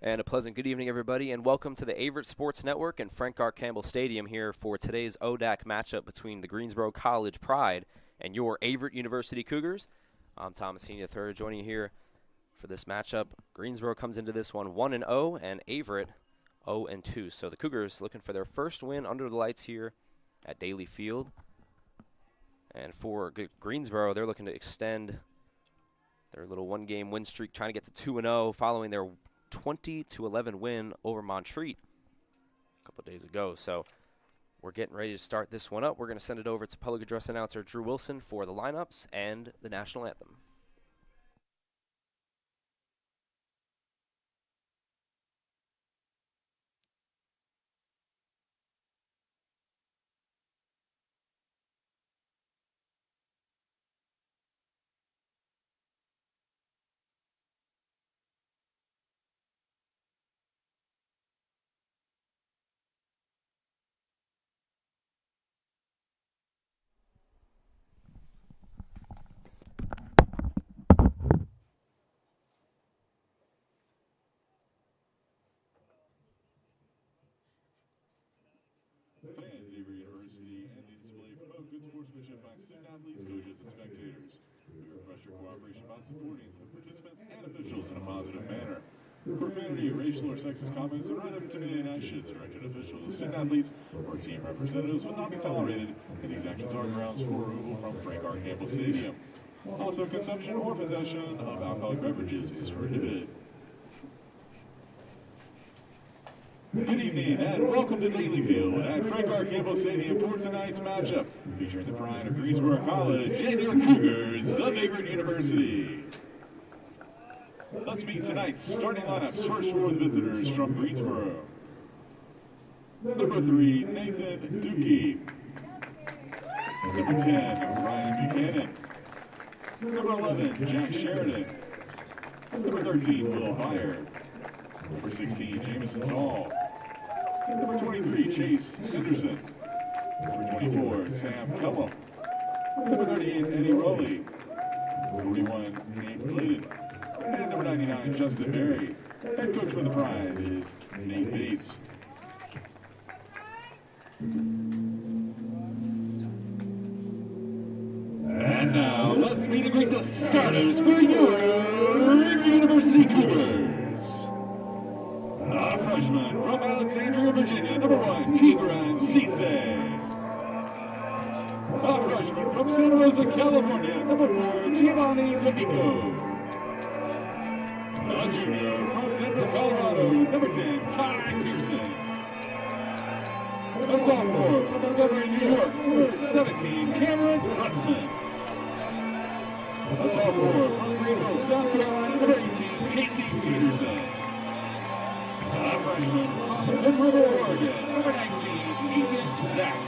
And a pleasant good evening, everybody, and welcome to the Averett Sports Network and Frank R. Campbell Stadium here for today's ODAC matchup between the Greensboro College Pride and your Averett University Cougars. I'm Thomas Henia III, joining you here for this matchup. Greensboro comes into this one 1-0, and Averett 0-2. So the Cougars looking for their first win under the lights here at Daly Field. And for Greensboro, they're looking to extend their little one-game win streak, trying to get to 2-0 following their 20-11 win over Montreat a couple of days ago. So we're getting ready to start this one up. We're going to send it over to public address announcer Drew Wilson for the lineups and the national anthem. Fans, Averett University, and the display promote good sportsmanship by student athletes, coaches, and spectators. We request your cooperation by supporting the participants and officials in a positive manner. Profanity, racial, or sexist comments, or other intimidating actions directed at officials, student athletes, or team representatives will not be tolerated, and these actions are grounds for removal from Frank R. Campbell Stadium. Also, consumption or possession of alcoholic beverages is prohibited. Good evening and welcome to Daly Field at Frank R. Campbell Stadium for tonight's matchup, featuring the pride of Greensboro College and your Cougars of Averett University. Let's meet tonight's starting lineups. First for the visitors from Greensboro. Number 3, Nathan Dookie. Number 10, Ryan Buchanan. Number 11, Jack Sheridan. Number 13, Will Meyer. Number 16, Jameson Hall. Number 23, Chase Henderson. Number 24, Sam Kellum. Number 38, Eddie Rowley. Number 41, Nate Clayton. And number 99, Justin Berry. Head coach for the Pride is Nate Bates. And now, let's meet and greet the starters for your University Cougars. A freshman from Alexandria, Virginia, number 1, Tigran Cisse. A freshman from Santa Rosa, California, number 4, Giovanni Ladico. A junior from Denver, Colorado, number 10, Ty Pearson. A sophomore from Montgomery, New York, number 17, Cameron Huntsman. A sophomore from Greenville, South Carolina, number 18, Casey Peterson. A freshman from Hood River, Oregon, number 19, Ethan Sack.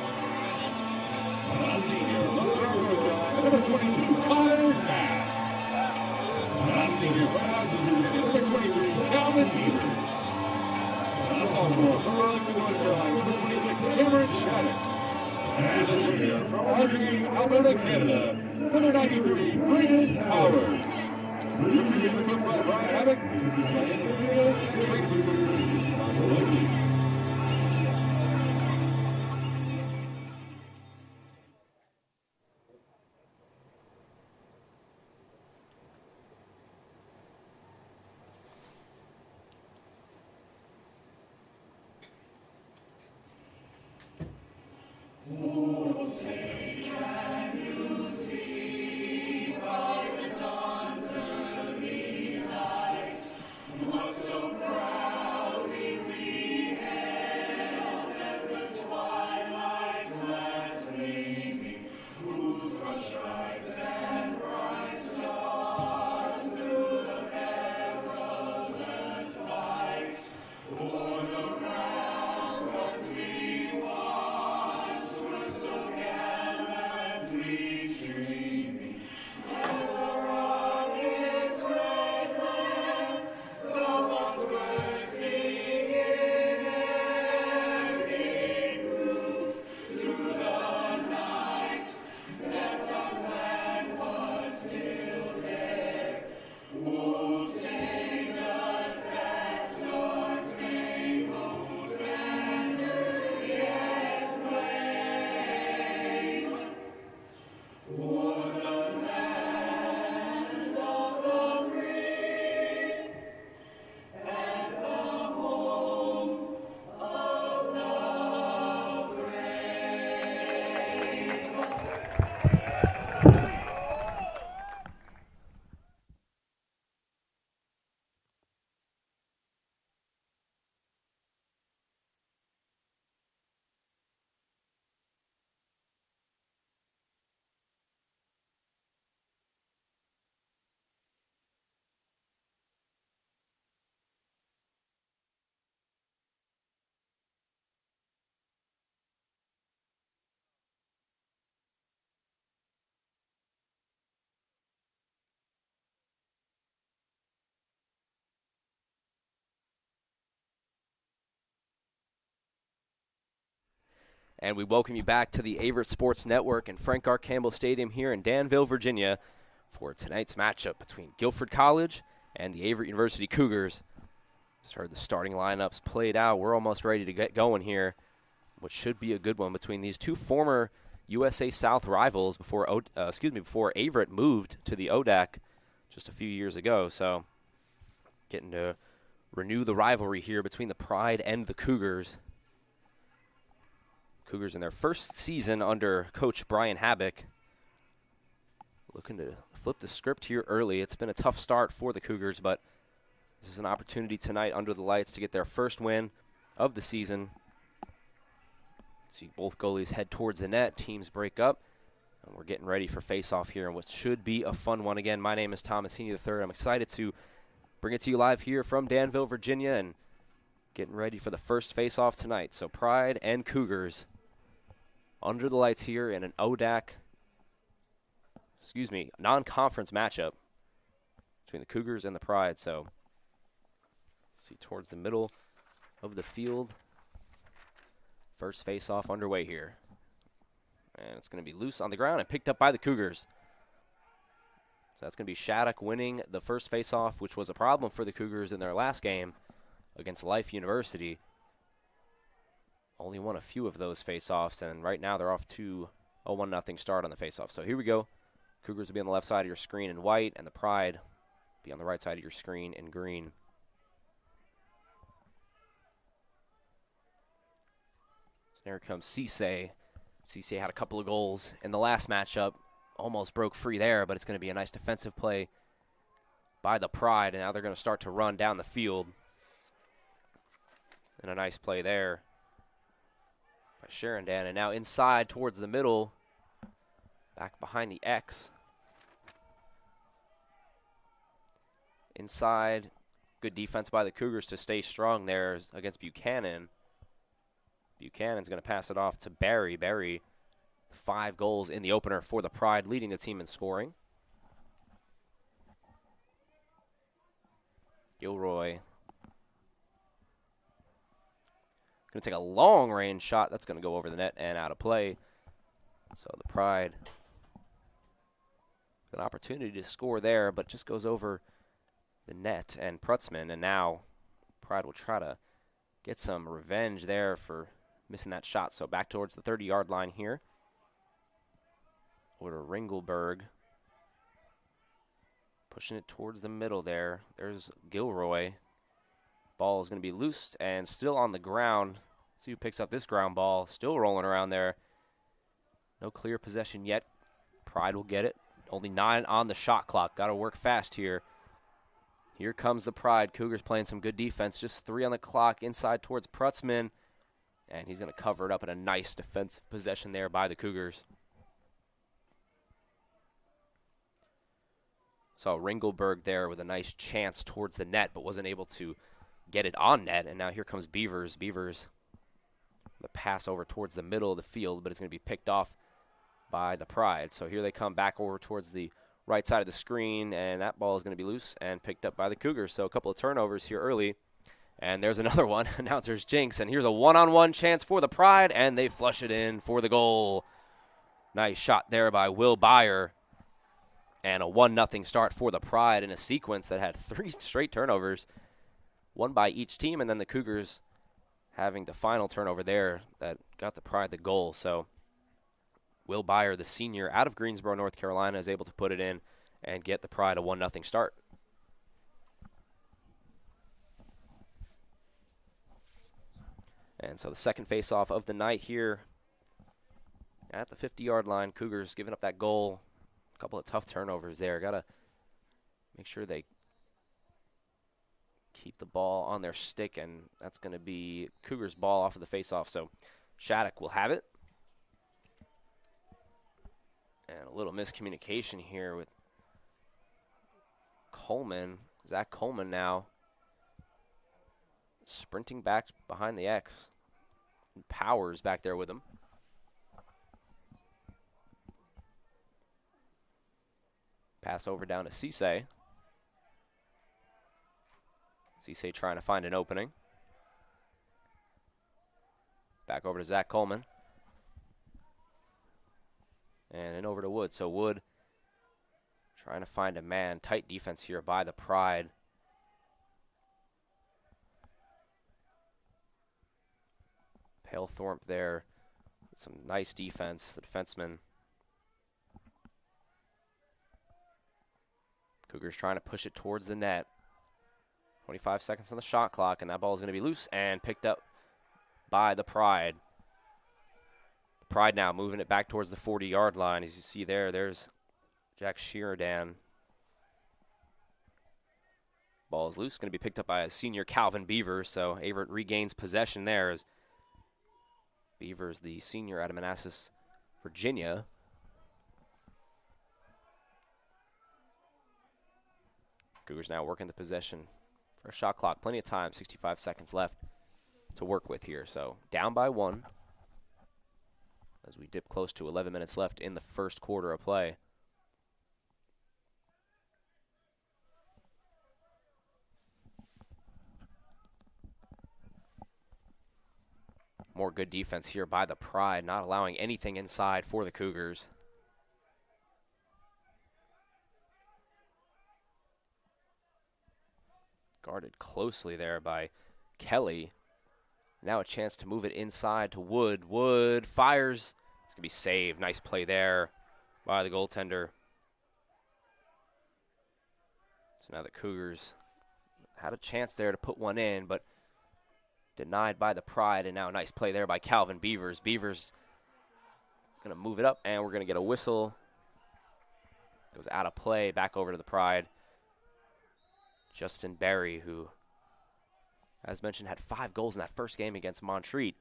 A senior from North Carolina, number 22, Connor Taft. A senior from Madison, Virginia, number 23, Calvin Peters. A sophomore from Arlington, North Carolina, number 26, Cameron Shattuck. And a junior from Marjorie, Alberta, Canada, number 93, Brayden Powers. You're being equipped by Brian Haddock. This is my interview and training for Rugby. And we welcome you back to the Averett Sports Network and Frank R. Campbell Stadium here in Danville, Virginia, for tonight's matchup between Guilford College and the Averett University Cougars. Just heard the starting lineups played out. We're almost ready to get going here, which should be a good one between these two former USA South rivals before Averett moved to the ODAC just a few years ago. So getting to renew the rivalry here between the Pride and the Cougars. Cougars in their first season under Coach Brian Habbick. Looking to flip the script here early. It's been a tough start for the Cougars, but this is an opportunity tonight under the lights to get their first win of the season. See both goalies head towards the net. Teams break up, and we're getting ready for face-off here in what should be a fun one. Again, my name is Thomas Heaney III. I'm excited to bring it to you live here from Danville, Virginia, and getting ready for the first face-off tonight. So Pride and Cougars under the lights here in an non-conference matchup between the Cougars and the Pride. So, see towards the middle of the field. First face-off underway here. And it's going to be loose on the ground and picked up by the Cougars. So that's going to be Shattuck winning the first face-off, which was a problem for the Cougars in their last game against Life University. Only won a few of those face-offs, and right now they're off to a 1-0 start on the face-off. So here we go. Cougars will be on the left side of your screen in white, and the Pride will be on the right side of your screen in green. So there comes Cisse. Cisse had a couple of goals in the last matchup. Almost broke free there, but it's going to be a nice defensive play by the Pride, and now they're going to start to run down the field. And a nice play there by Sheridan, and now inside towards the middle, back behind the X. Inside, good defense by the Cougars to stay strong there against Buchanan. Buchanan's going to pass it off to Barry. Barry, 5 goals in the opener for the Pride, leading the team in scoring. Gilroy going to take a long-range shot. That's going to go over the net and out of play. So the Pride, an opportunity to score there, but just goes over the net and Prutzman. And now Pride will try to get some revenge there for missing that shot. So back towards the 30-yard line here. Over to Ringelberg. Pushing it towards the middle there. There's Gilroy. Ball is going to be loose and still on the ground. See who picks up this ground ball. Still rolling around there. No clear possession yet. Pride will get it. Only 9 on the shot clock. Got to work fast here. Here comes the Pride. Cougars playing some good defense. Just 3 on the clock inside towards Prutzman. And he's going to cover it up in a nice defensive possession there by the Cougars. Saw Ringelberg there with a nice chance towards the net, but wasn't able to get it on net. And now here comes Beavers. Beavers, the pass over towards the middle of the field, but it's going to be picked off by the Pride. So here they come back over towards the right side of the screen, and that ball is going to be loose and picked up by the Cougars. So a couple of turnovers here early. And there's another one. Announcer's jinx. And here's a one-on-one chance for the Pride, and they flush it in for the goal. Nice shot there by Will Byer. And a 1-0 start for the Pride in a sequence that had 3 straight turnovers, one by each team, and then the Cougars having the final turnover there that got the Pride the goal. So Will Byer, the senior out of Greensboro, North Carolina, is able to put it in and get the Pride a 1-0 start. And so the second face-off of the night here at the 50-yard line. Cougars giving up that goal. A couple of tough turnovers there. Got to make sure they keep the ball on their stick, and that's going to be Cougars' ball off of the face-off. So Shattuck will have it. And a little miscommunication here with Coleman. Zach Coleman now sprinting back behind the X. And Powers back there with him. Pass over down to Cisse. Cisse trying to find an opening. Back over to Zach Coleman. And then over to Wood. So Wood trying to find a man. Tight defense here by the Pride. Palethorpe there. Some nice defense. The defenseman. Cougars trying to push it towards the net. 25 seconds on the shot clock, and that ball is going to be loose and picked up by the Pride. The Pride now moving it back towards the 40-yard line. As you see there's Jack Sheridan. Ball is loose, going to be picked up by a senior Calvin Beavers, so Averett regains possession there as Beavers, the senior out of Manassas, Virginia. Cougars now working the possession for a shot clock. Plenty of time, 65 seconds left to work with here. So down by 1 as we dip close to 11 minutes left in the first quarter of play. More good defense here by the Pride, not allowing anything inside for the Cougars. Guarded closely there by Kelly. Now a chance to move it inside to Wood. Wood fires. It's going to be saved. Nice play there by the goaltender. So now the Cougars had a chance there to put one in, but denied by the Pride. And now a nice play there by Calvin Beavers. Beavers going to move it up, and we're going to get a whistle. It was out of play. Back over to the Pride. Justin Berry, who, as mentioned, had 5 goals in that first game against Montreat,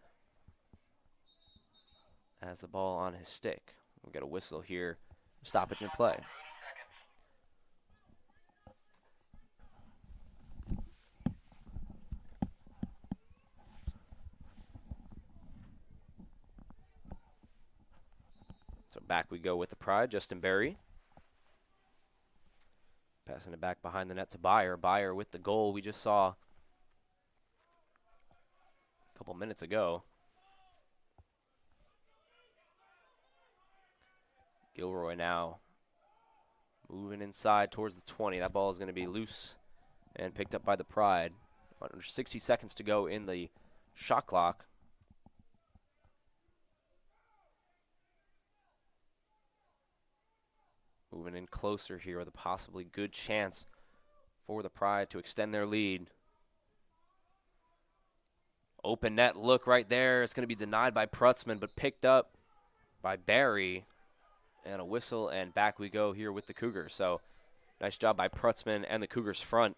has the ball on his stick. We'll get a whistle here. Stoppage in play. So back we go with the Pride. Justin Berry. Passing it back behind the net to Byer. Byer with the goal we just saw a couple minutes ago. Gilroy now moving inside towards the 20. That ball is going to be loose and picked up by the Pride. Under 60 seconds to go in the shot clock. Moving in closer here with a possibly good chance for the Pride to extend their lead. Open net look right there. It's going to be denied by Prutzman, but picked up by Barry. And a whistle, and back we go here with the Cougars. So nice job by Prutzman and the Cougars front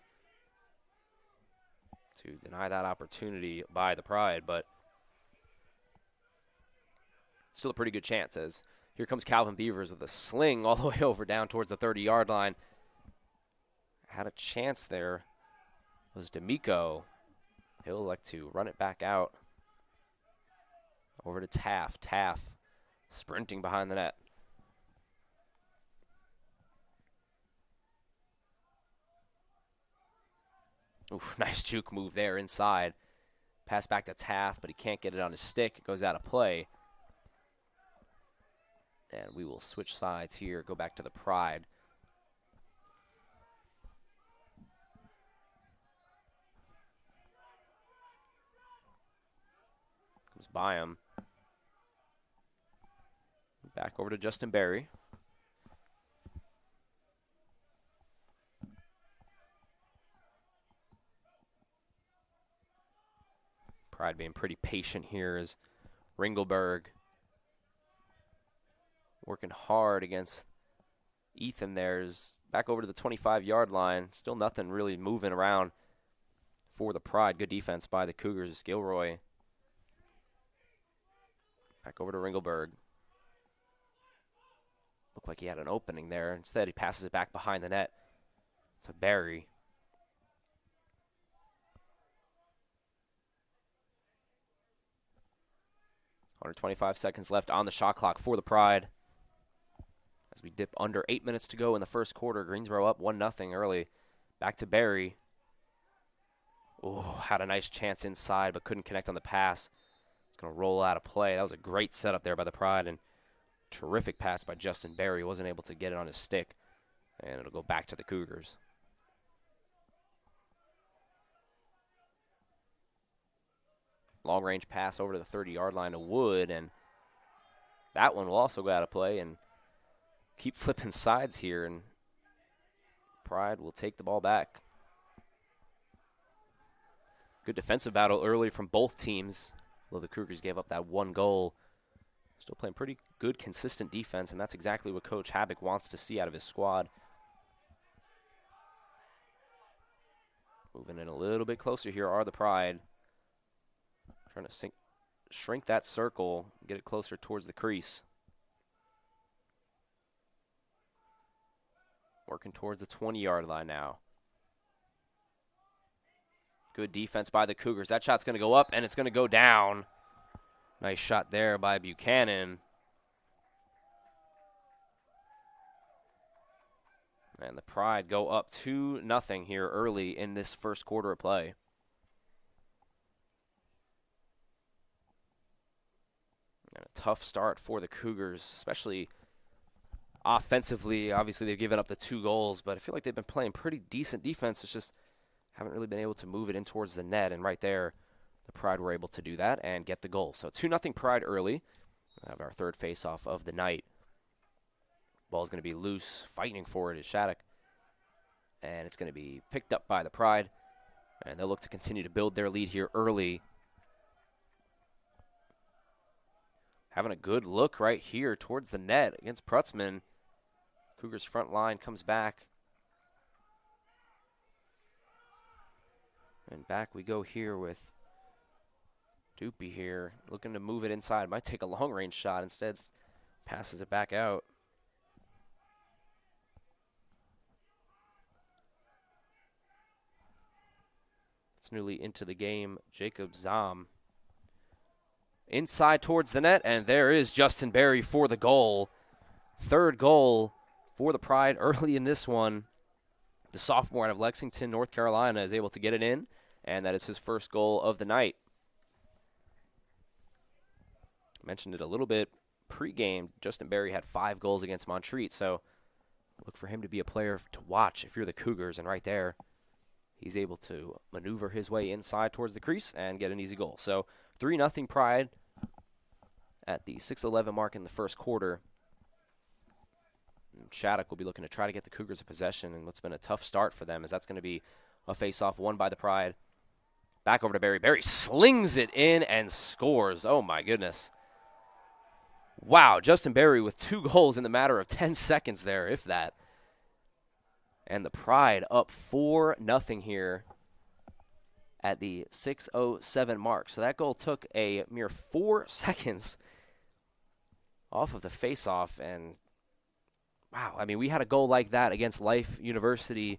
to deny that opportunity by the Pride, but still a pretty good chance as here comes Calvin Beavers with a sling all the way over down towards the 30-yard line. Had a chance there. It was D'Amico. He'll like to run it back out. Over to Taft. Taft sprinting behind the net. Oof, nice juke move there inside. Pass back to Taft, but he can't get it on his stick. It goes out of play. And we will switch sides here, go back to the Pride. Comes Byam. Back over to Justin Berry. Pride being pretty patient here as Ringelberg working hard against Ethan there. Is back over to the 25-yard line. Still nothing really moving around for the Pride. Good defense by the Cougars. Gilroy back over to Ringelberg. Looked like he had an opening there. Instead, he passes it back behind the net to Barry. Under 25 seconds left on the shot clock for the Pride. As we dip under 8 minutes to go in the first quarter, Greensboro up 1-0 early. Back to Barry. Oh, had a nice chance inside, but couldn't connect on the pass. It's going to roll out of play. That was a great setup there by the Pride, and Terrific pass by Justin Berry. Wasn't able to get it on his stick. And it'll go back to the Cougars. Long-range pass over to the 30-yard line to Wood, and that one will also go out of play and keep flipping sides here, and Pride will take the ball back. Good defensive battle early from both teams, although the Cougars gave up that one goal. Still playing pretty good, consistent defense, and that's exactly what Coach Habak wants to see out of his squad. Moving in a little bit closer here are the Pride. Trying to shrink that circle, get it closer towards the crease. Working towards the 20-yard line now. Good defense by the Cougars. That shot's going to go up, and it's going to go down. Nice shot there by Buchanan. And the Pride go up 2-0 here early in this first quarter of play. And a tough start for the Cougars, especially offensively. Obviously, they've given up the 2 goals, but I feel like they've been playing pretty decent defense. It's just haven't really been able to move it in towards the net, and right there, the Pride were able to do that and get the goal. So 2-0 Pride early. We have our third face-off of the night. Ball's going to be loose. Fighting for it is Shattuck. And it's going to be picked up by the Pride. And they'll look to continue to build their lead here early. Having a good look right here towards the net against Prutzman. Cougars front line comes back. And back we go here with Doopy here, looking to move it inside. Might take a long-range shot. Instead, passes it back out. It's newly into the game, Jacob Zahm. Inside towards the net, and there is Justin Berry for the goal. Third goal for the Pride early in this one. The sophomore out of Lexington, North Carolina, is able to get it in, and that is his first goal of the night. Mentioned it a little bit pregame. Justin Berry had 5 goals against Montreat, so look for him to be a player to watch if you're the Cougars. And right there, he's able to maneuver his way inside towards the crease and get an easy goal. So 3-0 Pride at the 6:11 mark in the first quarter. And Shattuck will be looking to try to get the Cougars a possession, and what's been a tough start for them is that's going to be a face-off won by the Pride. Back over to Berry. Berry slings it in and scores. Oh, my goodness. Wow, Justin Berry with 2 goals in the matter of 10 seconds there, if that. And the Pride up 4-0 here at the 6:07 mark. So that goal took a mere 4 seconds off of the face-off. And, wow, I mean, we had a goal like that against Life University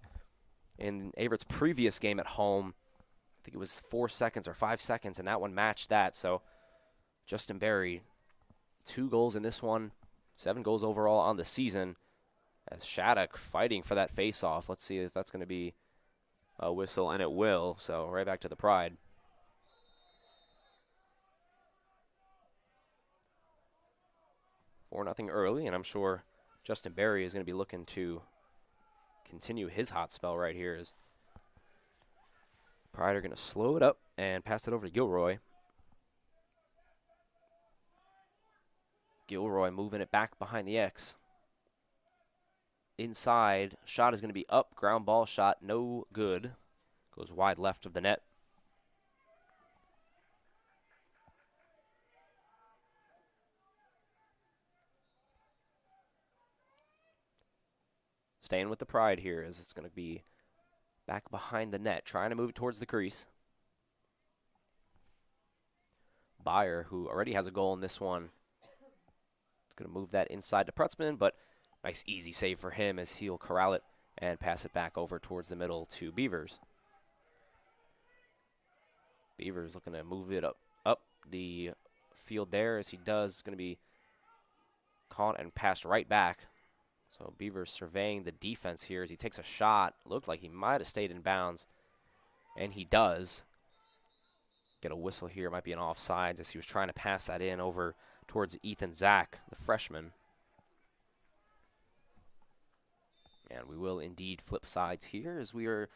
in Averett's previous game at home. I think it was 4 seconds or 5 seconds, and that one matched that. So Justin Berry, 2 goals in this one, 7 goals overall on the season. As Shattuck fighting for that face-off. Let's see if that's going to be a whistle, and it will. So right back to the Pride. Four nothing early, and I'm sure Justin Berry is going to be looking to continue his hot spell right here. As Pride are going to slow it up and pass it over to Gilroy. Gilroy moving it back behind the X. Inside, shot is going to be up, ground ball shot, no good. Goes wide left of the net. Staying with the Pride here as it's going to be back behind the net, trying to move it towards the crease. Byer, who already has a goal in this one, is going to move that inside to Prutzman, but nice easy save for him as he'll corral it and pass it back over towards the middle to Beavers. Beavers looking to move it up the field there as he does. It's going to be caught and passed right back. So Beavers surveying the defense here as he takes a shot. Looked like he might have stayed in bounds, and he does. Get a whistle here. Might be an offsides as he was trying to pass that in over towards Ethan Zach, the freshman. And we will indeed flip sides here as we are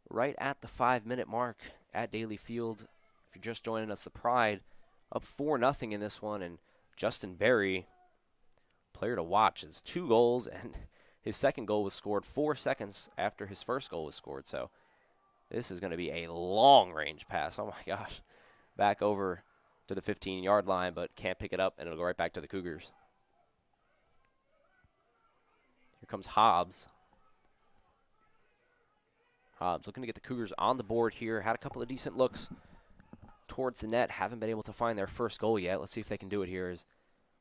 right at the 5-minute mark at Daly Field. If you're just joining us, the Pride up 4-0 in this one, and Justin Berry, player to watch, has 2 goals, and his second goal was scored 4 seconds after his first goal was scored. So this is going to be a long-range pass. Oh, my gosh. Back over to the 15-yard line, but can't pick it up, and it'll go right back to the Cougars. Here comes Hobbs. Hobbs looking to get the Cougars on the board here. Had a couple of decent looks towards the net. Haven't been able to find their first goal yet. Let's see if they can do it here.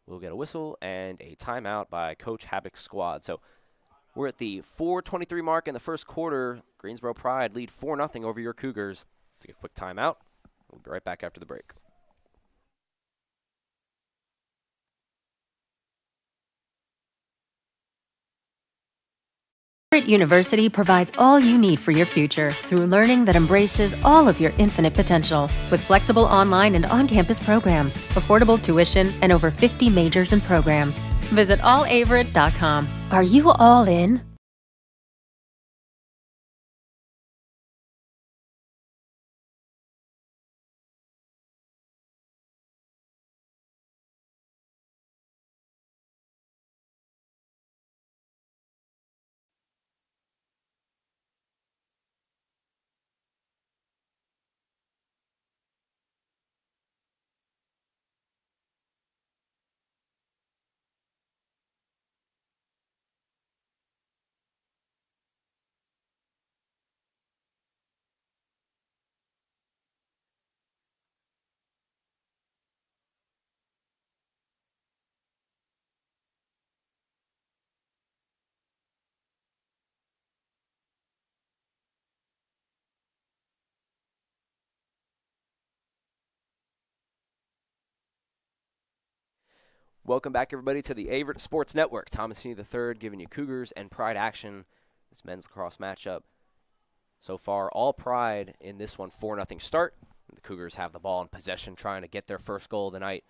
We'll get a whistle and a timeout by Coach Habbock's squad. So we're at the 4:23 mark in the first quarter. Greensboro Pride lead 4-0 over your Cougars. Take a quick timeout. We'll be right back after the break. Averett University provides all you need for your future through learning that embraces all of your infinite potential. With flexible online and on-campus programs, affordable tuition, and over 50 majors and programs. Visit allaverett.com. Are you all in? Welcome back, everybody, to the Averett Sports Network. Thomas Heaney III giving you Cougars and Pride action. This men's lacrosse matchup. So far, all Pride in this one, 4-0 start. The Cougars have the ball in possession, trying to get their first goal of the night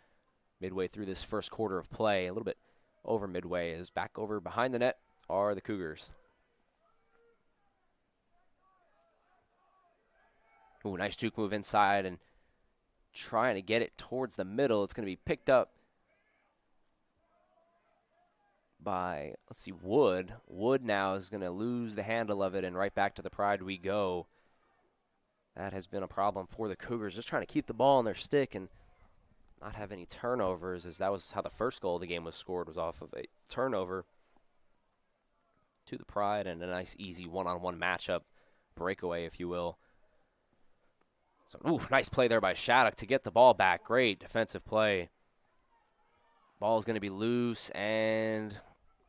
midway through this first quarter of play. A little bit over midway is back over behind the net are the Cougars. Ooh, nice juke move inside and trying to get it towards the middle. It's going to be picked up by, let's see, Wood. Wood now is going to lose the handle of it, and right back to the Pride we go. That has been a problem for the Cougars, just trying to keep the ball on their stick and not have any turnovers, as that was how the first goal of the game was scored, was off of a turnover to the Pride, and a nice, easy one-on-one matchup, breakaway, if you will. So, ooh, nice play there by Shattuck to get the ball back. Great defensive play. Ball is going to be loose, and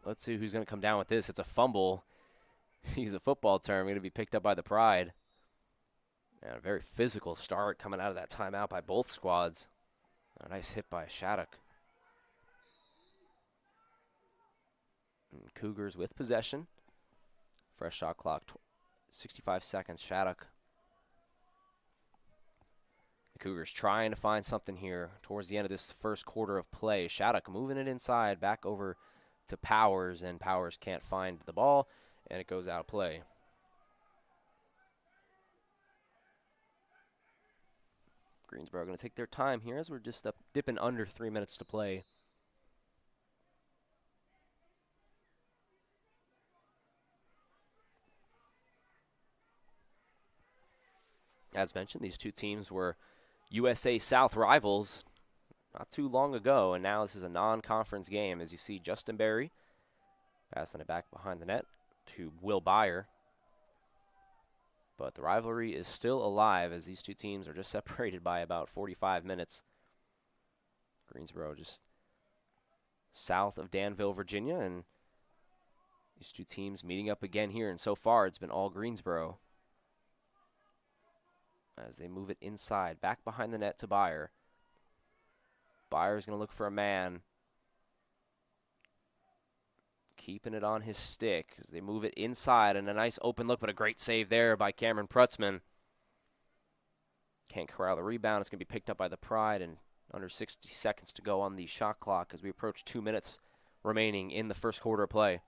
let's see who's going to come down with this. It's a fumble. Use a football term. Going to be picked up by the Pride. And a very physical start coming out of that timeout by both squads. A nice hit by Shattuck. And Cougars with possession. Fresh shot clock, 65 seconds. Shattuck. The Cougars trying to find something here towards the end of this first quarter of play. Shattuck moving it inside, back over to Powers, and Powers can't find the ball, and it goes out of play. Greensboro going to take their time here as we're just dipping under 3 minutes to play. As mentioned, these two teams were USA South rivals not too long ago, and now this is a non-conference game, as you see Justin Berry passing it back behind the net to Will Byer. But the rivalry is still alive, as these two teams are just separated by about 45 minutes. Greensboro just south of Danville, Virginia, and these two teams meeting up again here, and so far it's been all Greensboro. As they move it inside, back behind the net to Byer. Byer's going to look for a man. Keeping it on his stick as they move it inside, and a nice open look, but a great save there by Cameron Prutzman. Can't corral the rebound. It's going to be picked up by the Pride, and under 60 seconds to go on the shot clock as we approach 2 minutes remaining in the first quarter of play.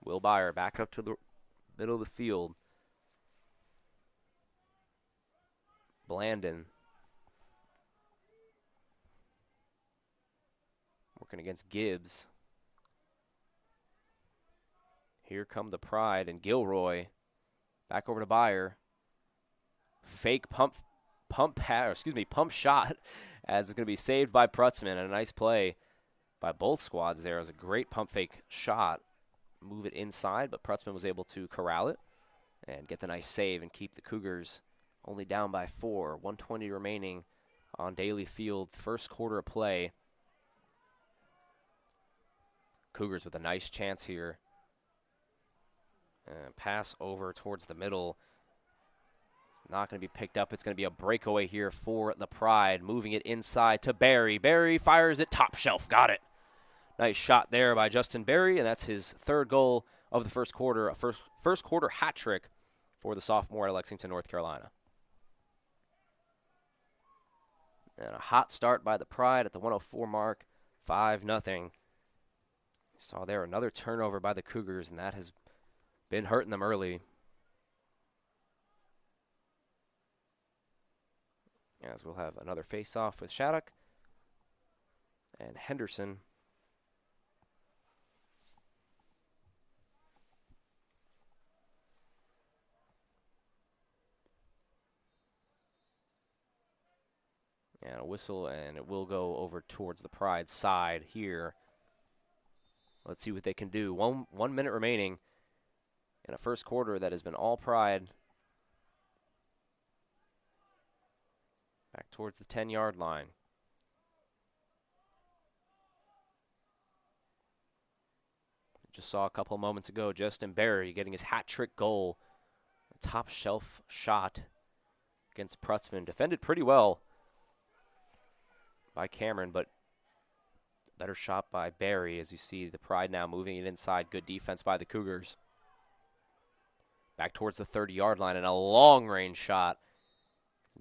Will Byer back up to the middle of the field. Blandon working against Gibbs. Here come the Pride and Gilroy. Back over to Byer. Fake pump shot as it's going to be saved by Prutzman. And a nice play by both squads there. It was a great pump fake shot. Move it inside, but Prutzman was able to corral it and get the nice save and keep the Cougars only down by 4. 1:20 remaining on Daly Field. First quarter of play. Cougars with a nice chance here. Pass over towards the middle. It's not going to be picked up. It's going to be a breakaway here for the Pride. Moving it inside to Barry. Barry fires it top shelf. Got it. Nice shot there by Justin Barry, and that's his third goal of the first quarter. A first quarter hat trick for the sophomore at Lexington, North Carolina. And a hot start by the Pride at the 1:04 mark. 5-0. Saw there another turnover by the Cougars, and that has been hurting them early. As we'll have another face-off with Shattuck and Henderson. And a whistle, and it will go over towards the Pride side here. Let's see what they can do. 1 minute remaining in a first quarter that has been all Pride. Back towards the 10-yard line. Just saw a couple moments ago Justin Barry getting his hat trick goal. A top shelf shot against Prutzman. Defended pretty well by Cameron, but better shot by Barry. As you see the Pride now moving it inside. Good defense by the Cougars. Back towards the 30-yard line, and a long-range shot.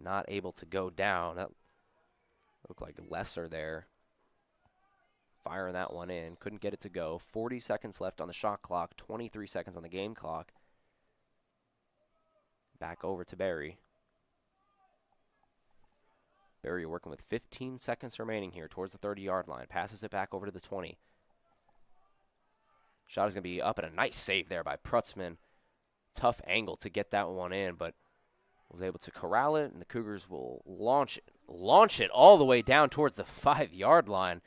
Not able to go down. That looked like Lesser there. Firing that one in. Couldn't get it to go. 40 seconds left on the shot clock. 23 seconds on the game clock. Back over to Barry. Barry working with 15 seconds remaining here towards the 30-yard line. Passes it back over to the 20. Shot is going to be up, and a nice save there by Prutzman. Tough angle to get that one in, but was able to corral it, and the Cougars will launch it all the way down towards the 5-yard line.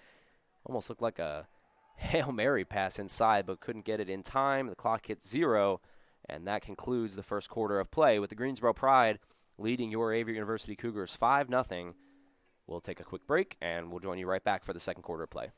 Almost looked like a Hail Mary pass inside, but couldn't get it in time. The clock hits 0, and that concludes the first quarter of play with the Greensboro Pride leading your Averett University Cougars 5-0. We'll take a quick break, and we'll join you right back for the second quarter of play.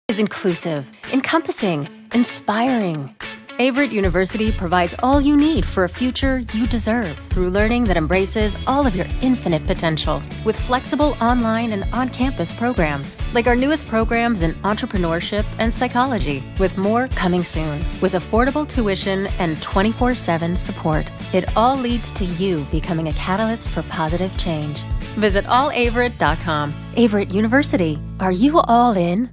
Is inclusive, encompassing, inspiring. Averett University provides all you need for a future you deserve through learning that embraces all of your infinite potential with flexible online and on-campus programs like our newest programs in entrepreneurship and psychology, with more coming soon, with affordable tuition and 24/7 support. It all leads to you becoming a catalyst for positive change. Visit allaverett.com. Averett University. Are you all in?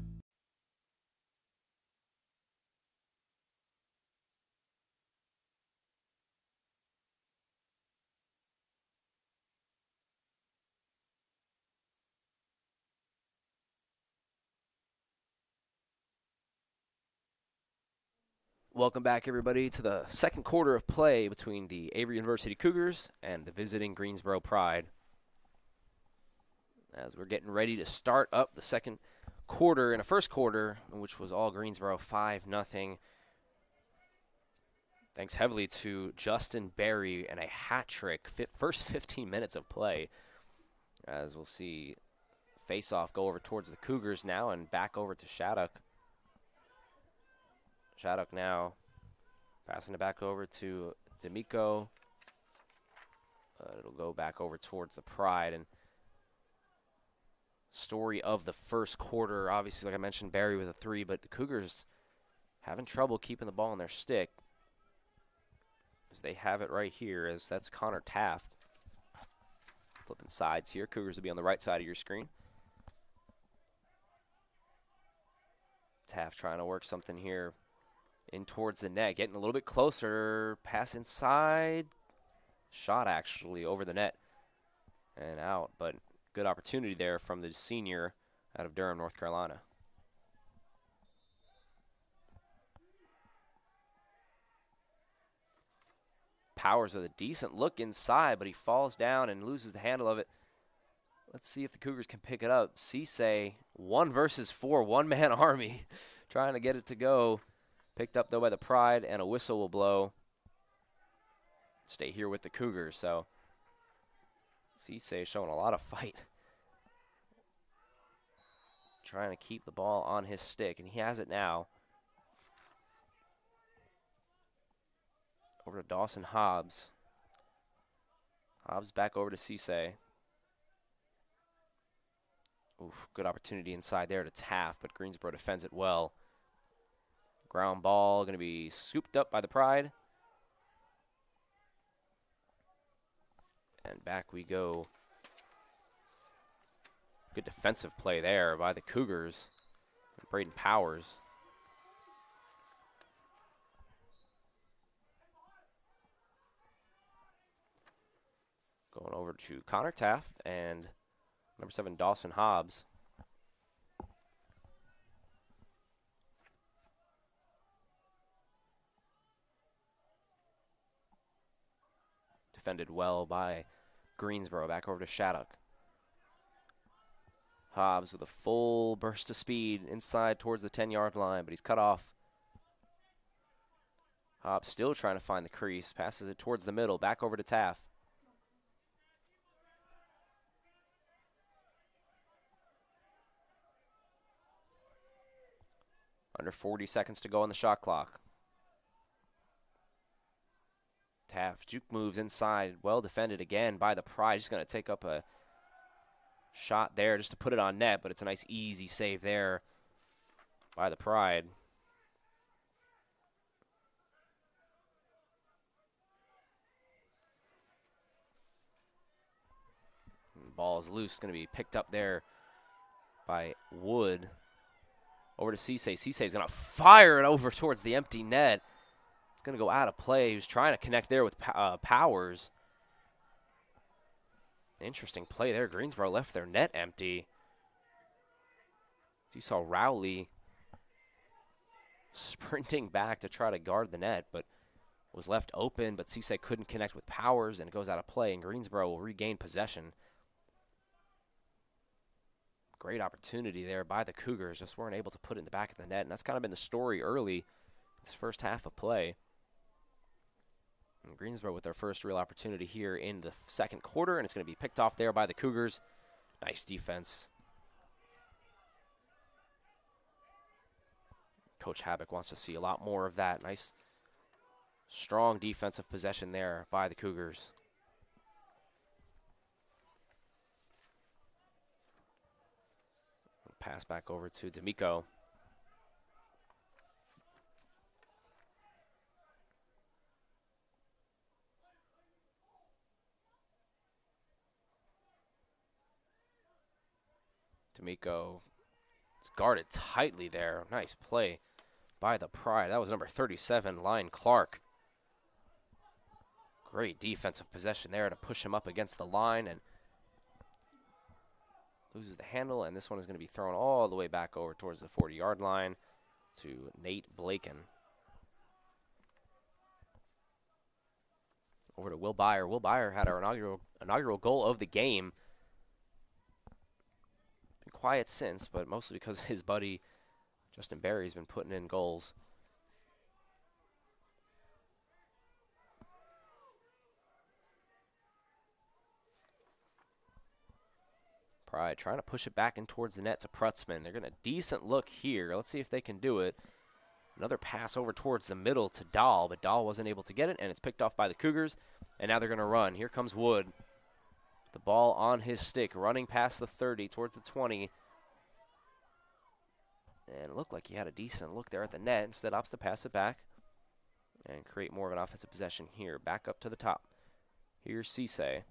Welcome back, everybody, to the second quarter of play between the Averett University Cougars and the visiting Greensboro Pride. As we're getting ready to start up the second quarter in a first quarter, which was all Greensboro 5-0. Thanks heavily to Justin Berry and a hat trick, first 15 minutes of play. As we'll see face-off go over towards the Cougars now and back over to Shattuck. Shattuck now passing it back over to D'Amico. It'll go back over towards the Pride. And story of the first quarter, obviously, like I mentioned, Barry with a 3, but the Cougars having trouble keeping the ball in their stick. As they have it right here, as that's Connor Taft. Flipping sides here. Cougars will be on the right side of your screen. Taft trying to work something here in towards the net, getting a little bit closer, pass inside, shot actually over the net and out, but good opportunity there from the senior out of Durham, North Carolina. Powers with a decent look inside, but he falls down and loses the handle of it. Let's see if the Cougars can pick it up. Cisse, 1 versus 4, one-man army, trying to get it to go. Picked up, though, by the Pride, and a whistle will blow. Stay here with the Cougars, so Cisse showing a lot of fight. Trying to keep the ball on his stick, and he has it now. Over to Dawson Hobbs. Hobbs back over to Cisse. Oof, good opportunity inside there to Taft, but Greensboro defends it well. Ground ball going to be scooped up by the Pride. And back we go. Good defensive play there by the Cougars. Braden Powers. Going over to Connor Taft and number 7, Dawson Hobbs. Defended well by Greensboro. Back over to Shattuck. Hobbs with a full burst of speed inside towards the 10-yard line, but he's cut off. Hobbs still trying to find the crease. Passes it towards the middle. Back over to Taft. Under 40 seconds to go on the shot clock. Taft juke moves inside. Well defended again by the Pride. He's going to take up a shot there just to put it on net, but it's a nice easy save there by the Pride. And the ball is loose. Going to be picked up there by Wood. Over to Cisse. Cisse is going to fire it over towards the empty net. It's going to go out of play. He was trying to connect there with Powers. Interesting play there. Greensboro left their net empty. So you saw Rowley sprinting back to try to guard the net, but was left open. But Cisse couldn't connect with Powers, and it goes out of play, and Greensboro will regain possession. Great opportunity there by the Cougars. Just weren't able to put it in the back of the net, and that's kind of been the story early this first half of play. And Greensboro with their first real opportunity here in the second quarter, and it's going to be picked off there by the Cougars. Nice defense. Coach Habak wants to see a lot more of that. Nice, strong defensive possession there by the Cougars. Pass back over to D'Amico. D'Amico is guarded tightly there. Nice play by the Pride. That was number 37, Lyon Clark. Great defensive possession there to push him up against the line, and loses the handle, and this one is going to be thrown all the way back over towards the 40-yard line to Nate Blaken. Over to Will Byer. Will Byer had our inaugural goal of the game. Been quiet since, but mostly because his buddy Justin Berry's been putting in goals. Pride trying to push it back in towards the net to Prutzman. They're getting a decent look here. Let's see if they can do it. Another pass over towards the middle to Dahl, but Dahl wasn't able to get it, and it's picked off by the Cougars, and now they're going to run. Here comes Wood. The ball on his stick, running past the 30 towards the 20. And it looked like he had a decent look there at the net. Instead, opts to pass it back and create more of an offensive possession here. Back up to the top. Here's Cisse.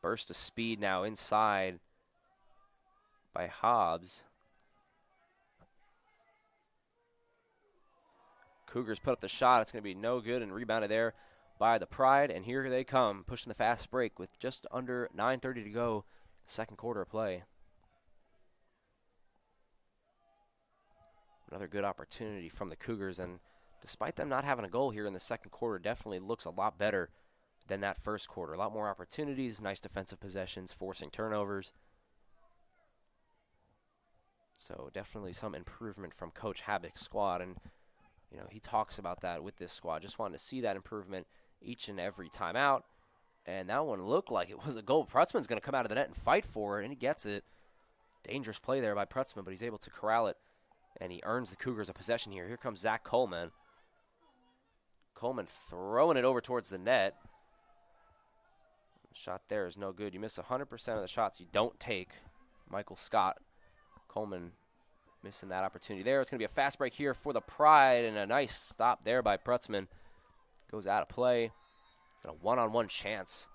Burst of speed now inside by Hobbs. Cougars put up the shot. It's going to be no good and rebounded there by the Pride. And here they come, pushing the fast break with just under 9:30 to go, second quarter of play. Another good opportunity from the Cougars. And despite them not having a goal here in the second quarter, definitely looks a lot better than that first quarter. A lot more opportunities, nice defensive possessions, forcing turnovers. So definitely some improvement from Coach Habbick's squad, and you know he talks about that with this squad. Just wanting to see that improvement each and every time out. And that one looked like it was a goal. Prutzman's going to come out of the net and fight for it, and he gets it. Dangerous play there by Prutzman, but he's able to corral it, and he earns the Cougars a possession here. Here comes Zach Coleman. Coleman throwing it over towards the net. The shot there is no good. You miss 100% of the shots you don't take. Michael Scott. Coleman missing that opportunity there. It's going to be a fast break here for the Pride, and a nice stop there by Prutzman. Goes out of play. Got a one-on-one chance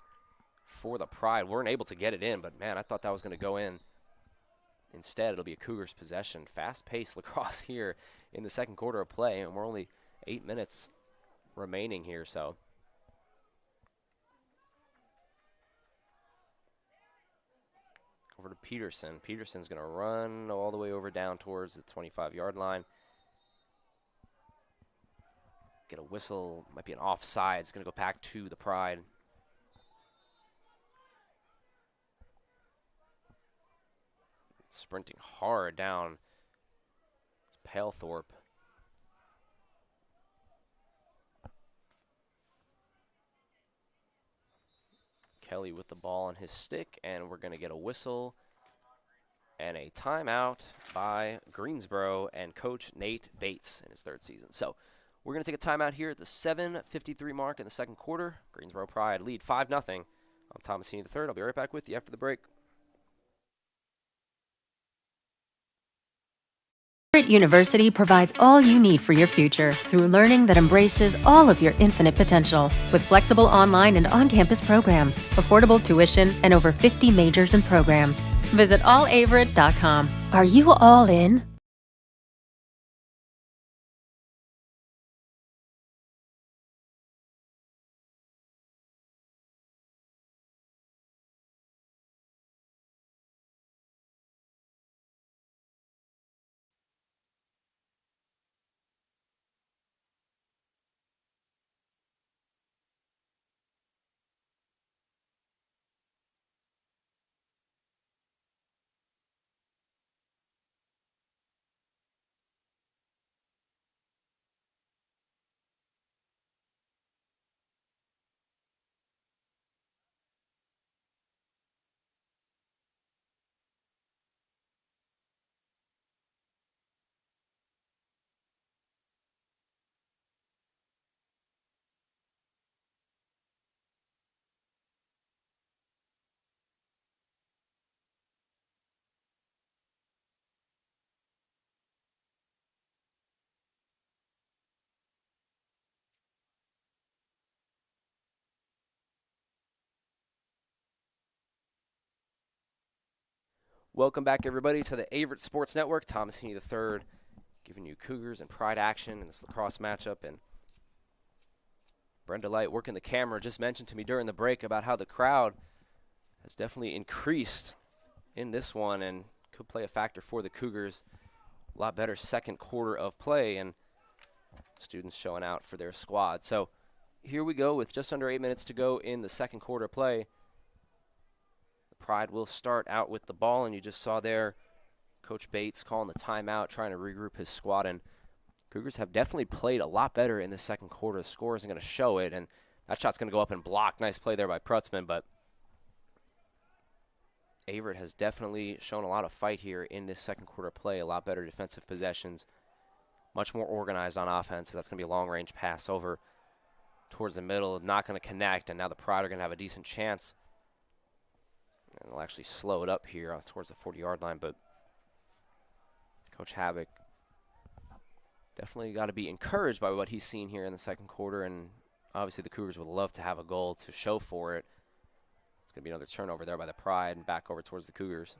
for the Pride. Weren't able to get it in, but, man, I thought that was going to go in. Instead, it'll be a Cougars possession. Fast-paced lacrosse here in the second quarter of play, and we're only 8 minutes remaining here, so. Over to Peterson. Peterson's going to run all the way over down towards the 25-yard line. Get a whistle. Might be an offside. It's going to go back to the Pride. Sprinting hard down. It's Palethorpe. Kelly with the ball on his stick, and we're going to get a whistle and a timeout by Greensboro and Coach Nate Bates in his third season. So we're going to take a timeout here at the 7:53 mark in the second quarter. Greensboro Pride lead 5-0. I'm Thomas Heaney III. I'll be right back with you after the break. Averett University provides all you need for your future through learning that embraces all of your infinite potential. With flexible online and on-campus programs, affordable tuition, and over 50 majors and programs. Visit allaverett.com. Are you all in? Welcome back, everybody, to the Averett Sports Network. Thomas Heaney III giving you Cougars and Pride action in this lacrosse matchup. And Brenda Light, working the camera, just mentioned to me during the break about how the crowd has definitely increased in this one and could play a factor for the Cougars a lot better second quarter of play, and students showing out for their squad. So here we go with just under 8 minutes to go in the second quarter of play. The Pride will start out with the ball, and you just saw there Coach Bates calling the timeout, trying to regroup his squad, and Cougars have definitely played a lot better in the second quarter. The score isn't going to show it, and that shot's going to go up and block. Nice play there by Prutzman, but Averett has definitely shown a lot of fight here in this second quarter play. A lot better defensive possessions, much more organized on offense. That's going to be a long-range pass over towards the middle, not going to connect, and now the Pride are going to have a decent chance. And they'll actually slow it up here towards the 40-yard line, but Coach Havoc definitely got to be encouraged by what he's seen here in the second quarter, and obviously the Cougars would love to have a goal to show for it. It's going to be another turnover there by the Pride and back over towards the Cougars.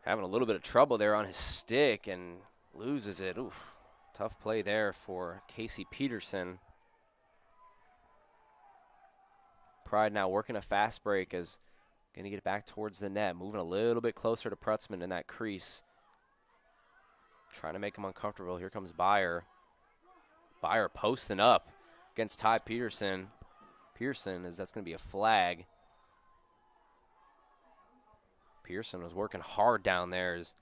Having a little bit of trouble there on his stick and loses it. Oof, tough play there for Casey Peterson. Pride now working a fast break as going to get it back towards the net, moving a little bit closer to Prutzman in that crease. Trying to make him uncomfortable. Here comes Byer. Byer posting up against Ty Peterson. Pearson, as that's going to be a flag. Pearson was working hard down there as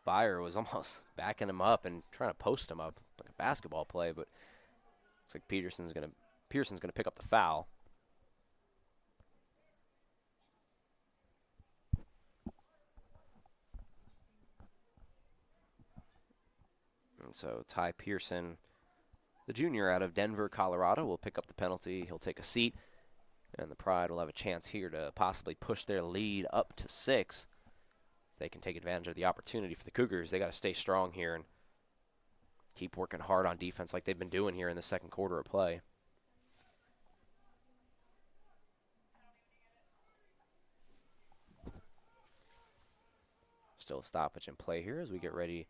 Byer was almost backing him up and trying to post him up like a basketball play, but looks like Pearson's going to pick up the foul. And so Ty Pearson, the junior out of Denver, Colorado, will pick up the penalty. He'll take a seat, and the Pride will have a chance here to possibly push their lead up to 6. They can take advantage of the opportunity for the Cougars. They got to stay strong here and keep working hard on defense like they've been doing here in the second quarter of play. Still a stoppage in play here as we get ready.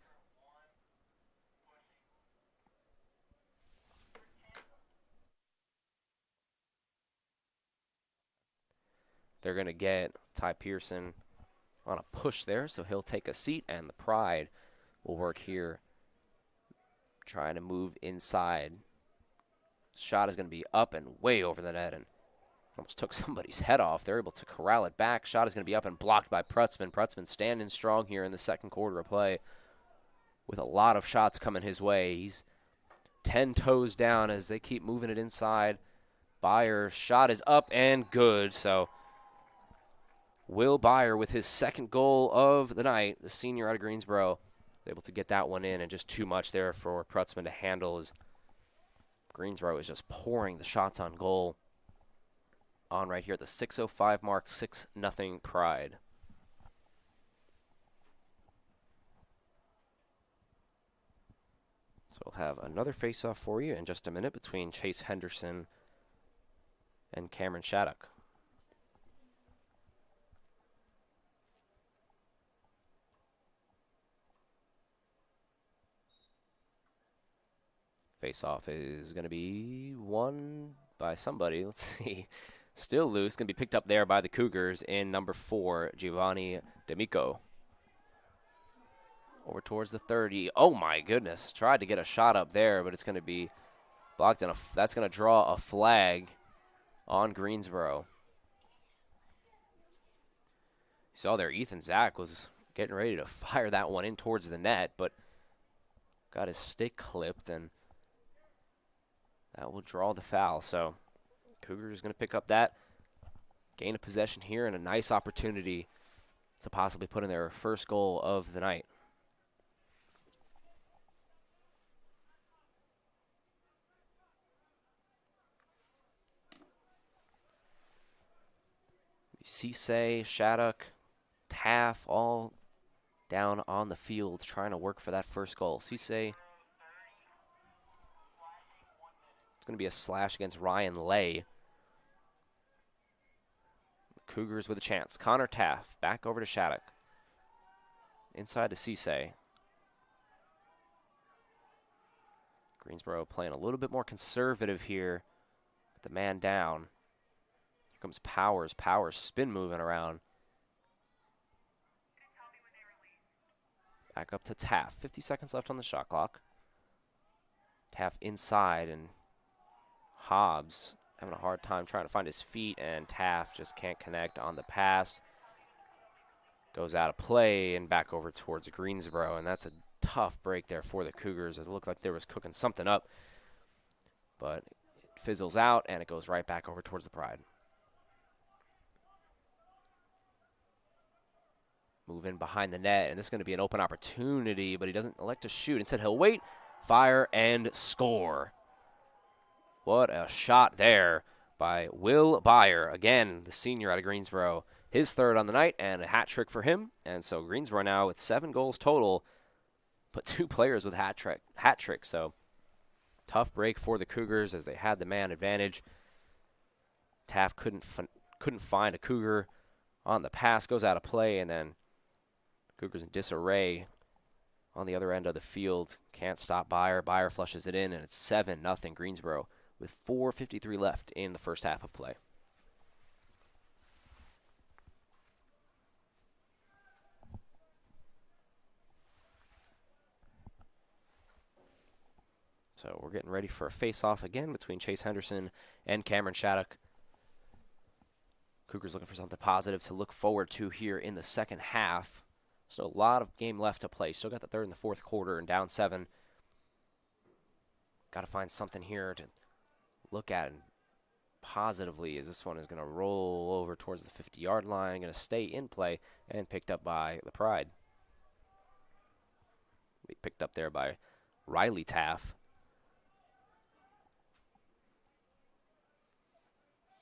They're going to get Ty Pearson on a push there, so he'll take a seat, and the Pride will work here, trying to move inside. Shot is going to be up and way over the net, and almost took somebody's head off. They're able to corral it back. Shot is going to be up and blocked by Prutzman. Prutzman standing strong here in the second quarter of play with a lot of shots coming his way. He's 10 toes down as they keep moving it inside. Byer's shot is up and good, so Will Byer with his second goal of the night, the senior out of Greensboro, able to get that one in, and just too much there for Prutzman to handle as Greensboro is just pouring the shots on goal on right here at the 6:05 mark, 6-0 Pride. So we'll have another face-off for you in just a minute between Chase Henderson and Cameron Shattuck. Face-off is going to be won by somebody. Let's see. Still loose. Going to be picked up there by the Cougars in number 4, Giovanni D'Amico. Over towards the 30. Oh, my goodness. Tried to get a shot up there, but it's going to be blocked, and that's going to draw a flag on Greensboro. You saw there Ethan Zach was getting ready to fire that one in towards the net, but got his stick clipped, and that will draw the foul. So Cougars is going to pick up that gain of possession here and a nice opportunity to possibly put in their first goal of the night. Cisse, Shattuck, Taff, all down on the field trying to work for that first goal. Cisse, it's going to be a slash against Ryan Lay. Cougars with a chance. Connor Taff back over to Shattuck. Inside to Cisse. Greensboro playing a little bit more conservative here with the man down. comes Powers. Powers spin moving around. Back up to Taft. 50 seconds left on the shot clock. Taft inside, and Hobbs having a hard time trying to find his feet, and Taft just can't connect on the pass. Goes out of play and back over towards Greensboro, and that's a tough break there for the Cougars, as it looked like they was cooking something up. But it fizzles out, and it goes right back over towards the Pride. Move in behind the net, and this is going to be an open opportunity, but he doesn't elect to shoot. Instead, he'll wait, fire, and score. What a shot there by Will Byer. Again, the senior out of Greensboro. His third on the night, and a hat trick for him. And so Greensboro now with 7 goals total, but 2 players with hat trick. So tough break for the Cougars as they had the man advantage. Taft couldn't find a Cougar on the pass, goes out of play, and then Cougars in disarray on the other end of the field. Can't stop Byer. Byer flushes it in, and it's 7-0 Greensboro with 4:53 left in the first half of play. So we're getting ready for a face-off again between Chase Henderson and Cameron Shattuck. Cougars looking for something positive to look forward to here in the second half. So a lot of game left to play. Still got the third and the fourth quarter and down 7. Got to find something here to look at and positively, as this one is going to roll over towards the 50-yard line, going to stay in play, and picked up by the Pride. Picked up there by Riley Taft.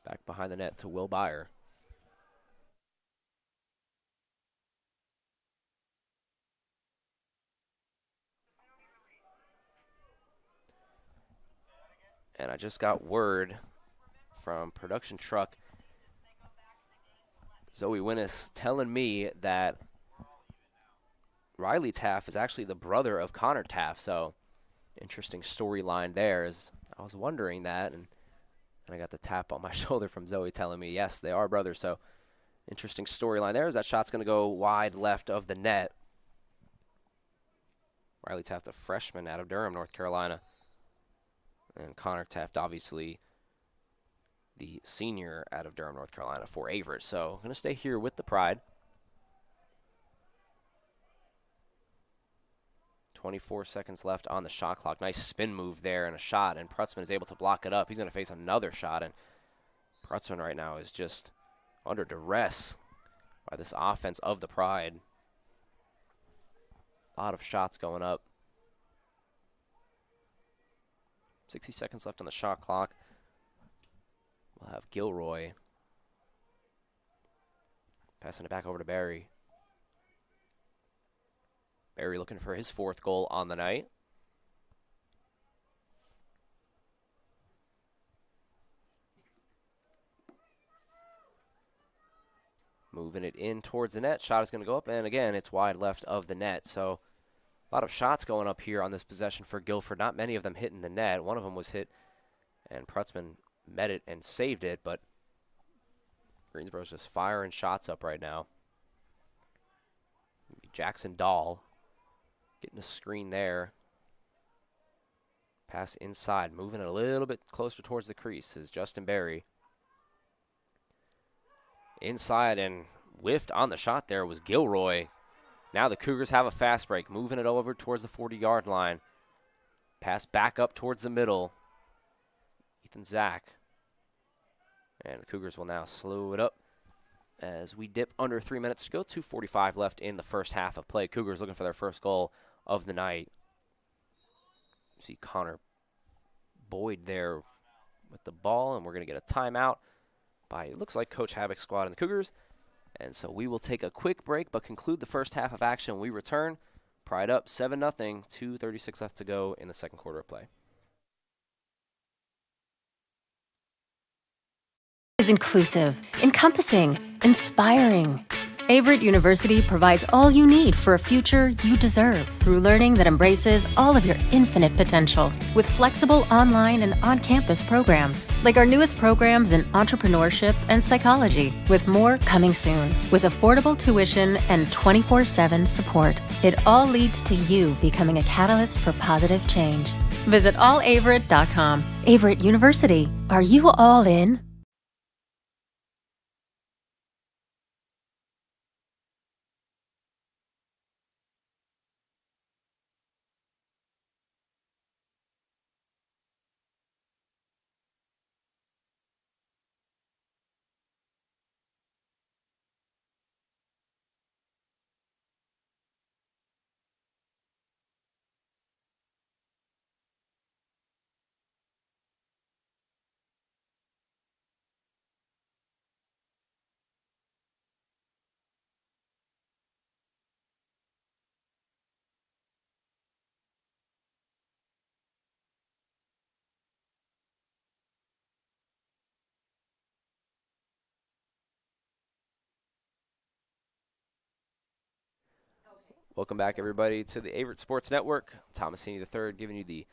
Back behind the net to Will Byer. And I just got word from production truck Zoe Winnis telling me that Riley Taft is actually the brother of Connor Taft. So interesting storyline there. As I was wondering that, and I got the tap on my shoulder from Zoe telling me, yes, they are brothers. So interesting storyline there, as that shot's going to go wide left of the net. Riley Taft, a freshman out of Durham, North Carolina. And Connor Taft, obviously the senior out of Durham, North Carolina for Averett. So I'm going to stay here with the Pride. 24 seconds left on the shot clock. Nice spin move there and a shot, and Prutzman is able to block it up. He's going to face another shot, and Prutzman right now is just under duress by this offense of the Pride. A lot of shots going up. 60 seconds left on the shot clock. We'll have Gilroy passing it back over to Barry. Barry looking for his 4th goal on the night. Moving it in towards the net. Shot is going to go up, and again, it's wide left of the net. So a lot of shots going up here on this possession for Guilford. Not many of them hitting the net. One of them was hit, and Prutzman met it and saved it, but Greensboro's just firing shots up right now. Jackson Dahl getting a screen there. Pass inside, moving it a little bit closer towards the crease is Justin Berry. Inside and whiffed on the shot there was Gilroy. Now the Cougars have a fast break, moving it over towards the 40-yard line. Pass back up towards the middle. Ethan Zach. And the Cougars will now slow it up as we dip under 3 minutes to go. 2:45 left in the first half of play. Cougars looking for their first goal of the night. You see Connor Boyd there with the ball, and we're going to get a timeout by, it looks like, Coach Havoc's squad and the Cougars. And so we will take a quick break but conclude the first half of action when we return. Pride up 7-0, 2:36 left to go in the second quarter of play. Is inclusive, encompassing, inspiring. Averett University provides all you need for a future you deserve through learning that embraces all of your infinite potential. With flexible online and on-campus programs, like our newest programs in entrepreneurship and psychology, with more coming soon. With affordable tuition and 24/7 support, it all leads to you becoming a catalyst for positive change. Visit allaverett.com. Averett University. Are you all in? Welcome back, everybody, to the Averett Sports Network. Thomas Heaney III giving you the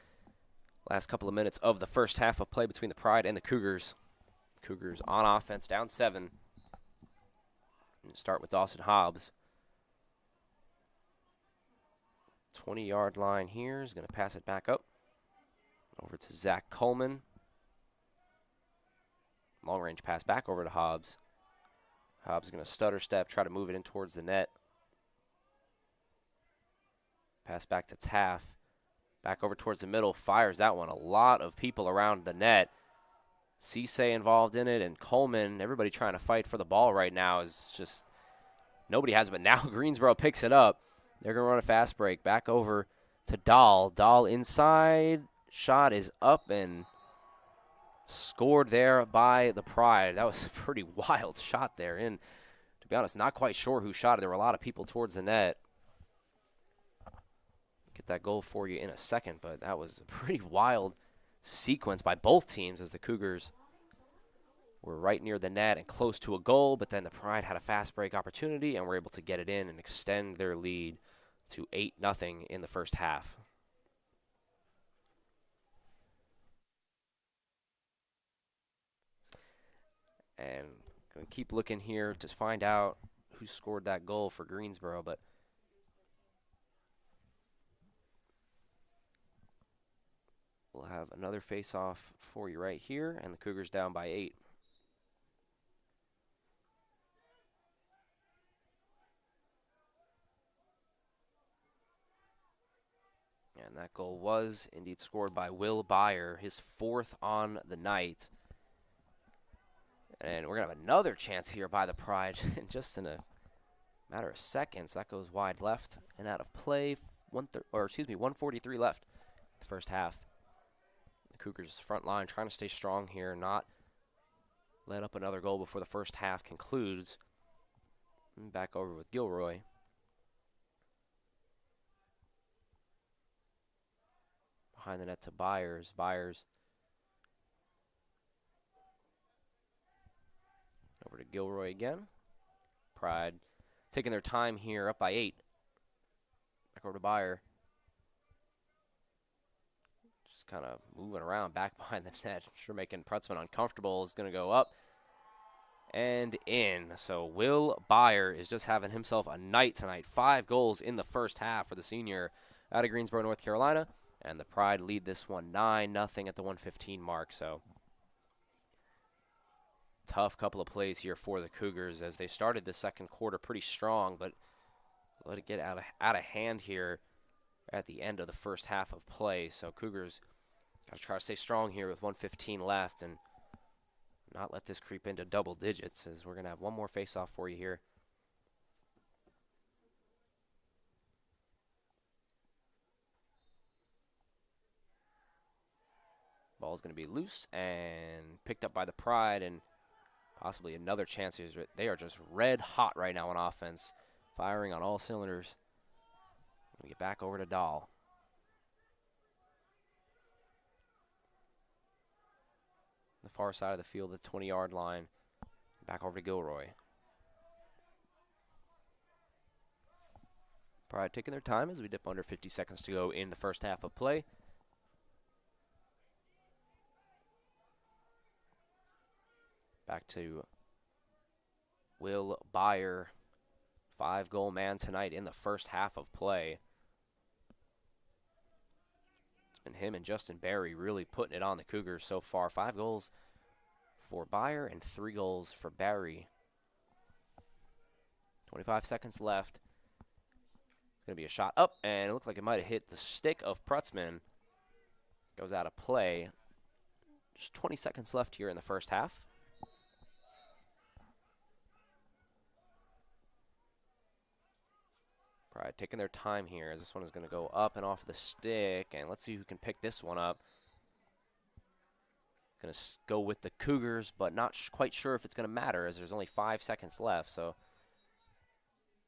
last couple of minutes of the first half of play between the Pride and the Cougars. Cougars on offense, down 7. And start with Dawson Hobbs. 20-yard line here. Is going to pass it back up. Over to Zach Coleman. Long-range pass back over to Hobbs. Hobbs is going to stutter step, try to move it in towards the net. Pass back to Taff. Back over towards the middle. Fires that one. A lot of people around the net. Cisse involved in it, and Coleman, everybody trying to fight for the ball right now is just, nobody has it, but now Greensboro picks it up. They're going to run a fast break. Back over to Dahl. Dahl inside. Shot is up and scored there by the Pride. That was a pretty wild shot there. And to be honest, not quite sure who shot it. There were a lot of people towards the net. Get that goal for you in a second, but that was a pretty wild sequence by both teams as the Cougars were right near the net and close to a goal, but then the Pride had a fast break opportunity and were able to get it in and extend their lead to 8-0 in the first half. And going to keep looking here to find out who scored that goal for Greensboro, but we'll have another face-off for you right here, and the Cougars down by 8. And that goal was indeed scored by Will Byer, his 4th on the night. And we're going to have another chance here by the Pride just in a matter of seconds. That goes wide left and out of play. 143 left the first half. The Cougars' front line trying to stay strong here, not let up another goal before the first half concludes. And back over with Gilroy. Behind the net to Byers. Byers over to Gilroy again. Pride taking their time here, up by 8. Back over to Byer. Just kind of moving around back behind the net. Sure making Prutzman uncomfortable. Is going to go up and in. So Will Byer is just having himself a night tonight. 5 goals in the first half for the senior out of Greensboro, North Carolina. And the Pride lead this one 9-0 at the 1:15 mark. So tough couple of plays here for the Cougars as they started the second quarter pretty strong, but let it get out of hand here at the end of the first half of play. So Cougars got to try to stay strong here with 1:15 left and not let this creep into double digits, as we're going to have one more face-off for you here. Ball's going to be loose and picked up by the Pride, and possibly another chance here. They are just red hot right now on offense, firing on all cylinders. We get back over to Dahl. The far side of the field, the 20-yard line. Back over to Gilroy. Pride taking their time as we dip under 50 seconds to go in the first half of play. Back to Will Byer, 5-goal man tonight in the first half of play. It's been him and Justin Berry really putting it on the Cougars so far. 5 goals for Byer and 3 goals for Berry. 25 seconds left. It's going to be a shot up, and it looked like it might have hit the stick of Prutzman. Goes out of play. Just 20 seconds left here in the first half. Pride taking their time here as this one is going to go up and off the stick. And let's see who can pick this one up. Going to go with the Cougars, but not quite sure if it's going to matter as there's only 5 seconds left. So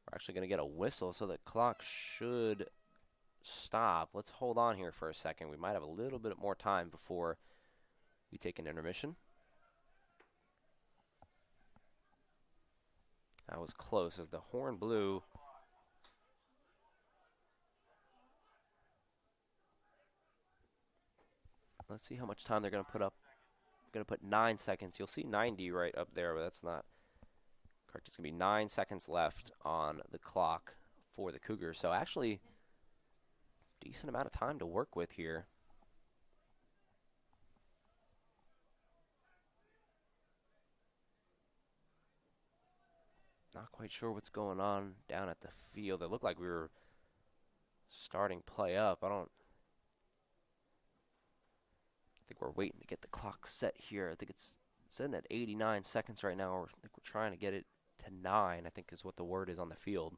we're actually going to get a whistle, so the clock should stop. Let's hold on here for a second. We might have a little bit more time before we take an intermission. That was close as the horn blew. Let's see how much time they're going to put up. Going to put 9 seconds. You'll see 90 right up there, but that's not correct. It's going to be 9 seconds left on the clock for the Cougars. So actually, decent amount of time to work with here. Not quite sure what's going on down at the field. It looked like we were starting play up. I think we're waiting to get the clock set here. I think it's sitting at 89 seconds right now. I think we're trying to get it to 9, I think is what the word is on the field.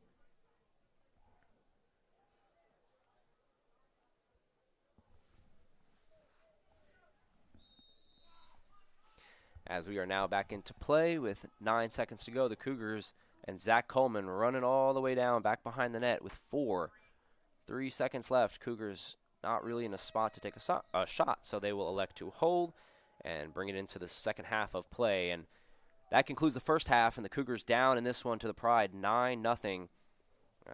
As we are now back into play with 9 seconds to go, the Cougars and Zach Coleman running all the way down back behind the net with 3 seconds left. Cougars not really in a spot to take a shot, so they will elect to hold and bring it into the second half of play. And that concludes the first half, and the Cougars down in this one to the Pride 9-0.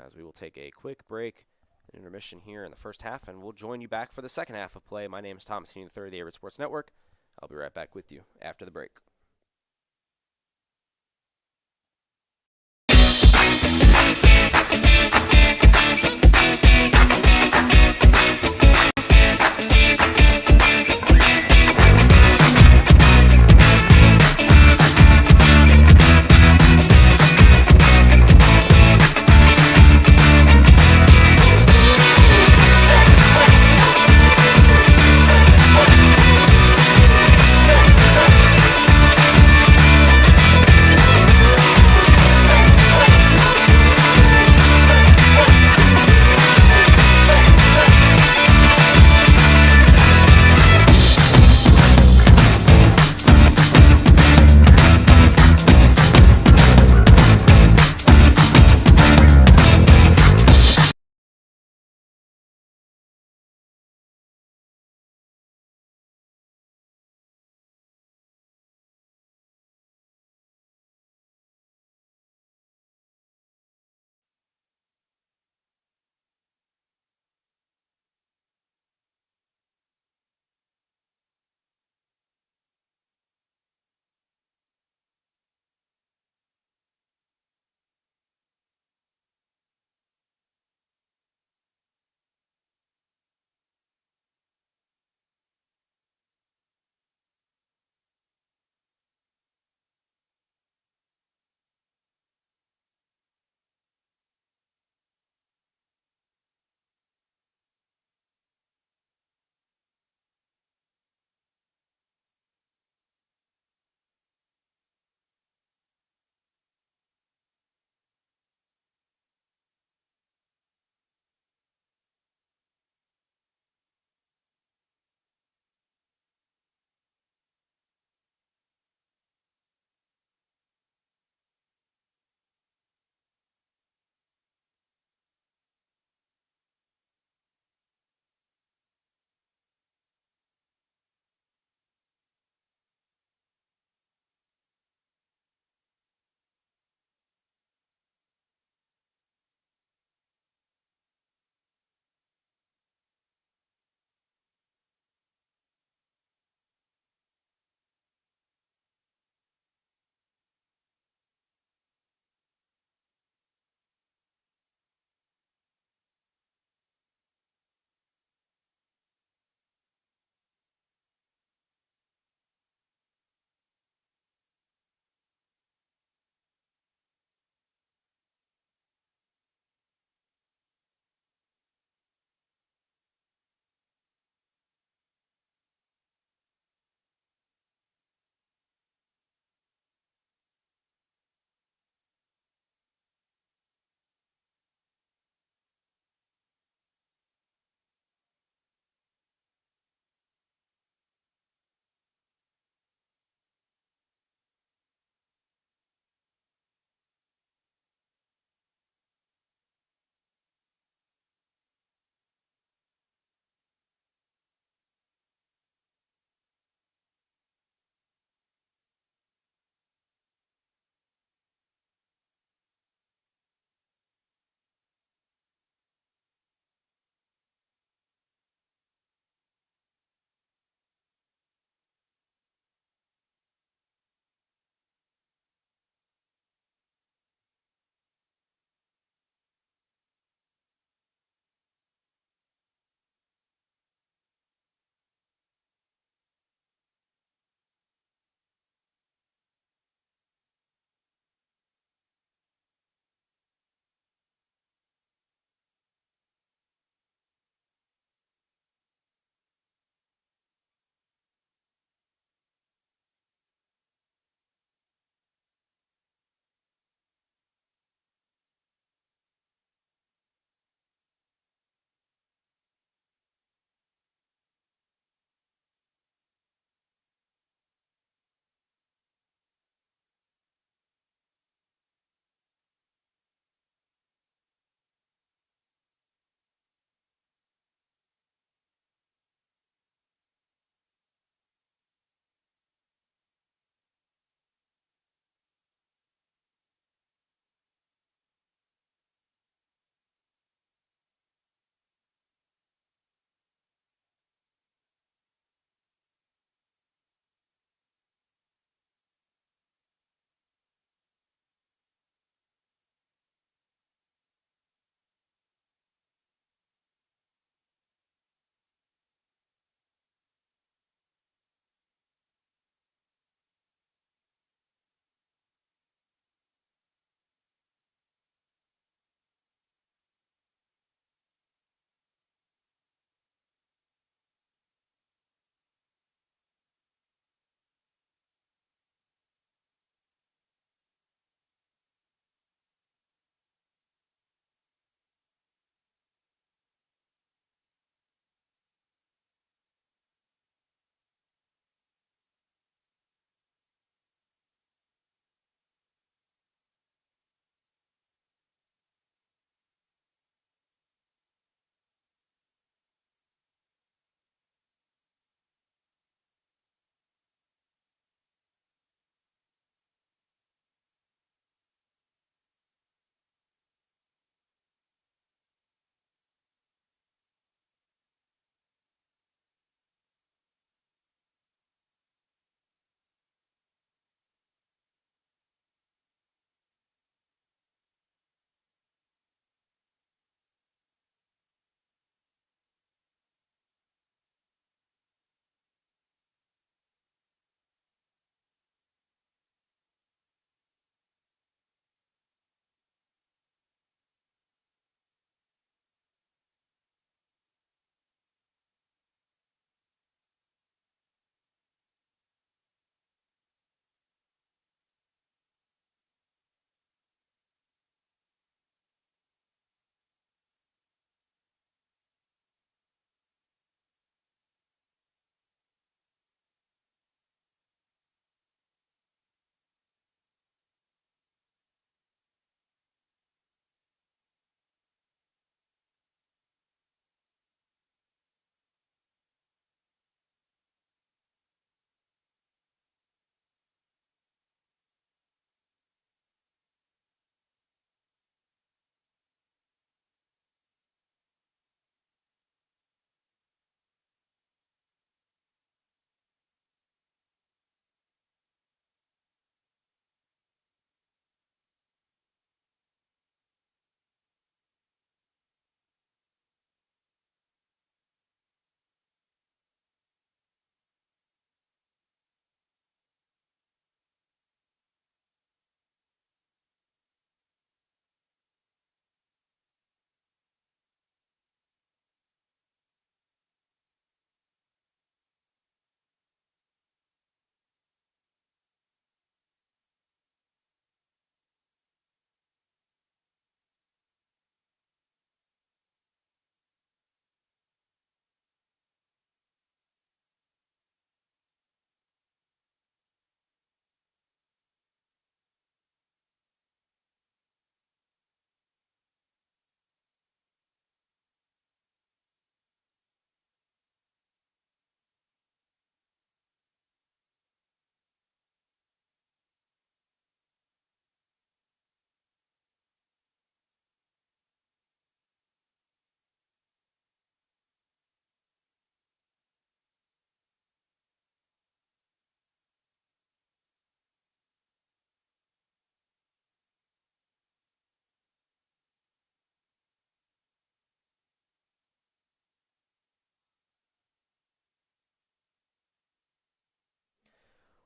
As we will take a quick break, an intermission here in the first half, and we'll join you back for the second half of play. My name is Thomas Heaney III of the Averett Sports Network. I'll be right back with you after the break.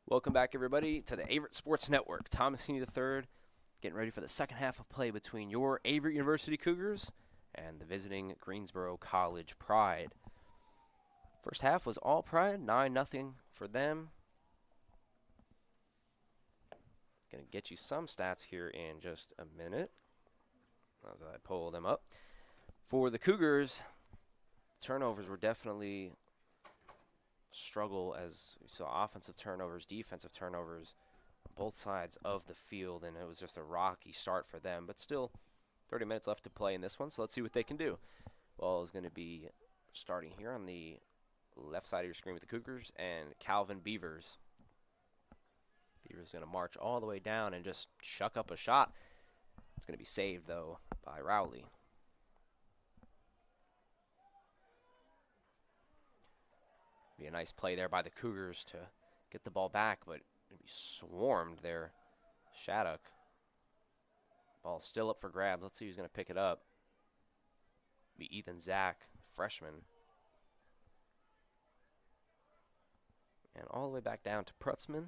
Welcome back, everybody, to the Averett Sports Network. Thomas Heaney III getting ready for the second half of play between your Averett University Cougars and the visiting Greensboro College Pride. First half was all Pride, 9-0 for them. Going to get you some stats here in just a minute as I pull them up. For the Cougars, turnovers were definitely struggle as we saw offensive turnovers, defensive turnovers, both sides of the field, and it was just a rocky start for them. But still, 30 minutes left to play in this one, so let's see what they can do. Ball is going to be starting here on the left side of your screen with the Cougars and Calvin Beavers. Beavers going to march all the way down and just chuck up a shot. It's going to be saved, though, by Rowley. Be a nice play there by the Cougars to get the ball back, but it'd be swarmed there. Shattuck. Ball still up for grabs. Let's see who's going to pick it up. Be Ethan Zach, freshman. And all the way back down to Prutzman.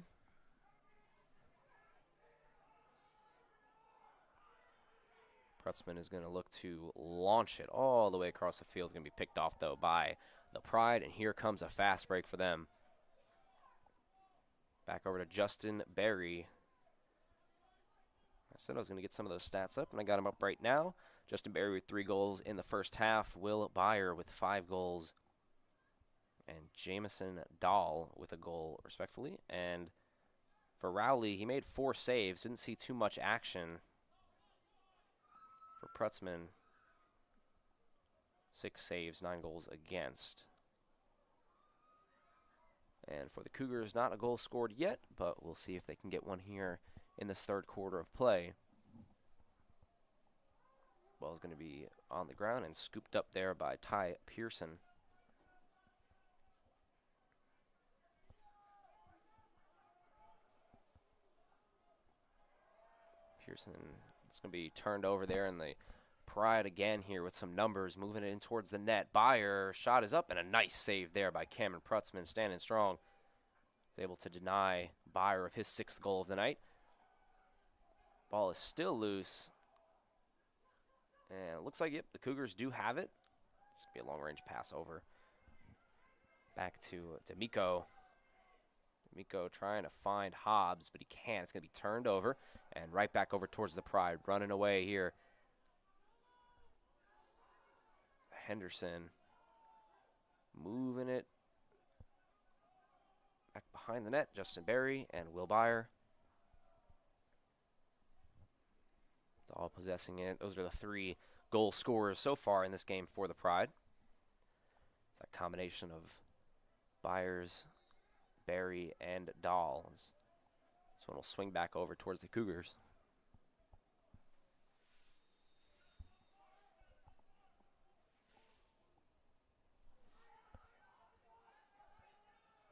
Prutzman is going to look to launch it all the way across the field. It's going to be picked off, though, by the Pride, and here comes a fast break for them. Back over to Justin Berry. I said I was going to get some of those stats up, and I got them up right now. Justin Berry with 3 goals in the first half. Will Byer with 5 goals. And Jamison Dahl with a goal, respectfully. And for Rowley, he made 4 saves. Didn't see too much action. For Prutzman, 6 saves, 9 goals against. And for the Cougars, not a goal scored yet, but we'll see if they can get one here in this third quarter of play. Ball is going to be on the ground and scooped up there by Ty Pearson. Pearson, it's going to be turned over there, and the Pride again here with some numbers, moving it in towards the net. Byer, shot is up, and a nice save there by Cameron Prutzman, standing strong. He's able to deny Byer of his 6th goal of the night. Ball is still loose. And it looks like, yep, the Cougars do have it. This could be a long-range pass over. Back to Miko. Miko trying to find Hobbs, but he can't. It's going to be turned over, and right back over towards the Pride, running away here. Henderson moving it back behind the net. Justin Berry and Will Byer. All possessing it. Those are the 3 goal scorers so far in this game for the Pride. It's that combination of Byers, Berry, and Dahl. This one will swing back over towards the Cougars.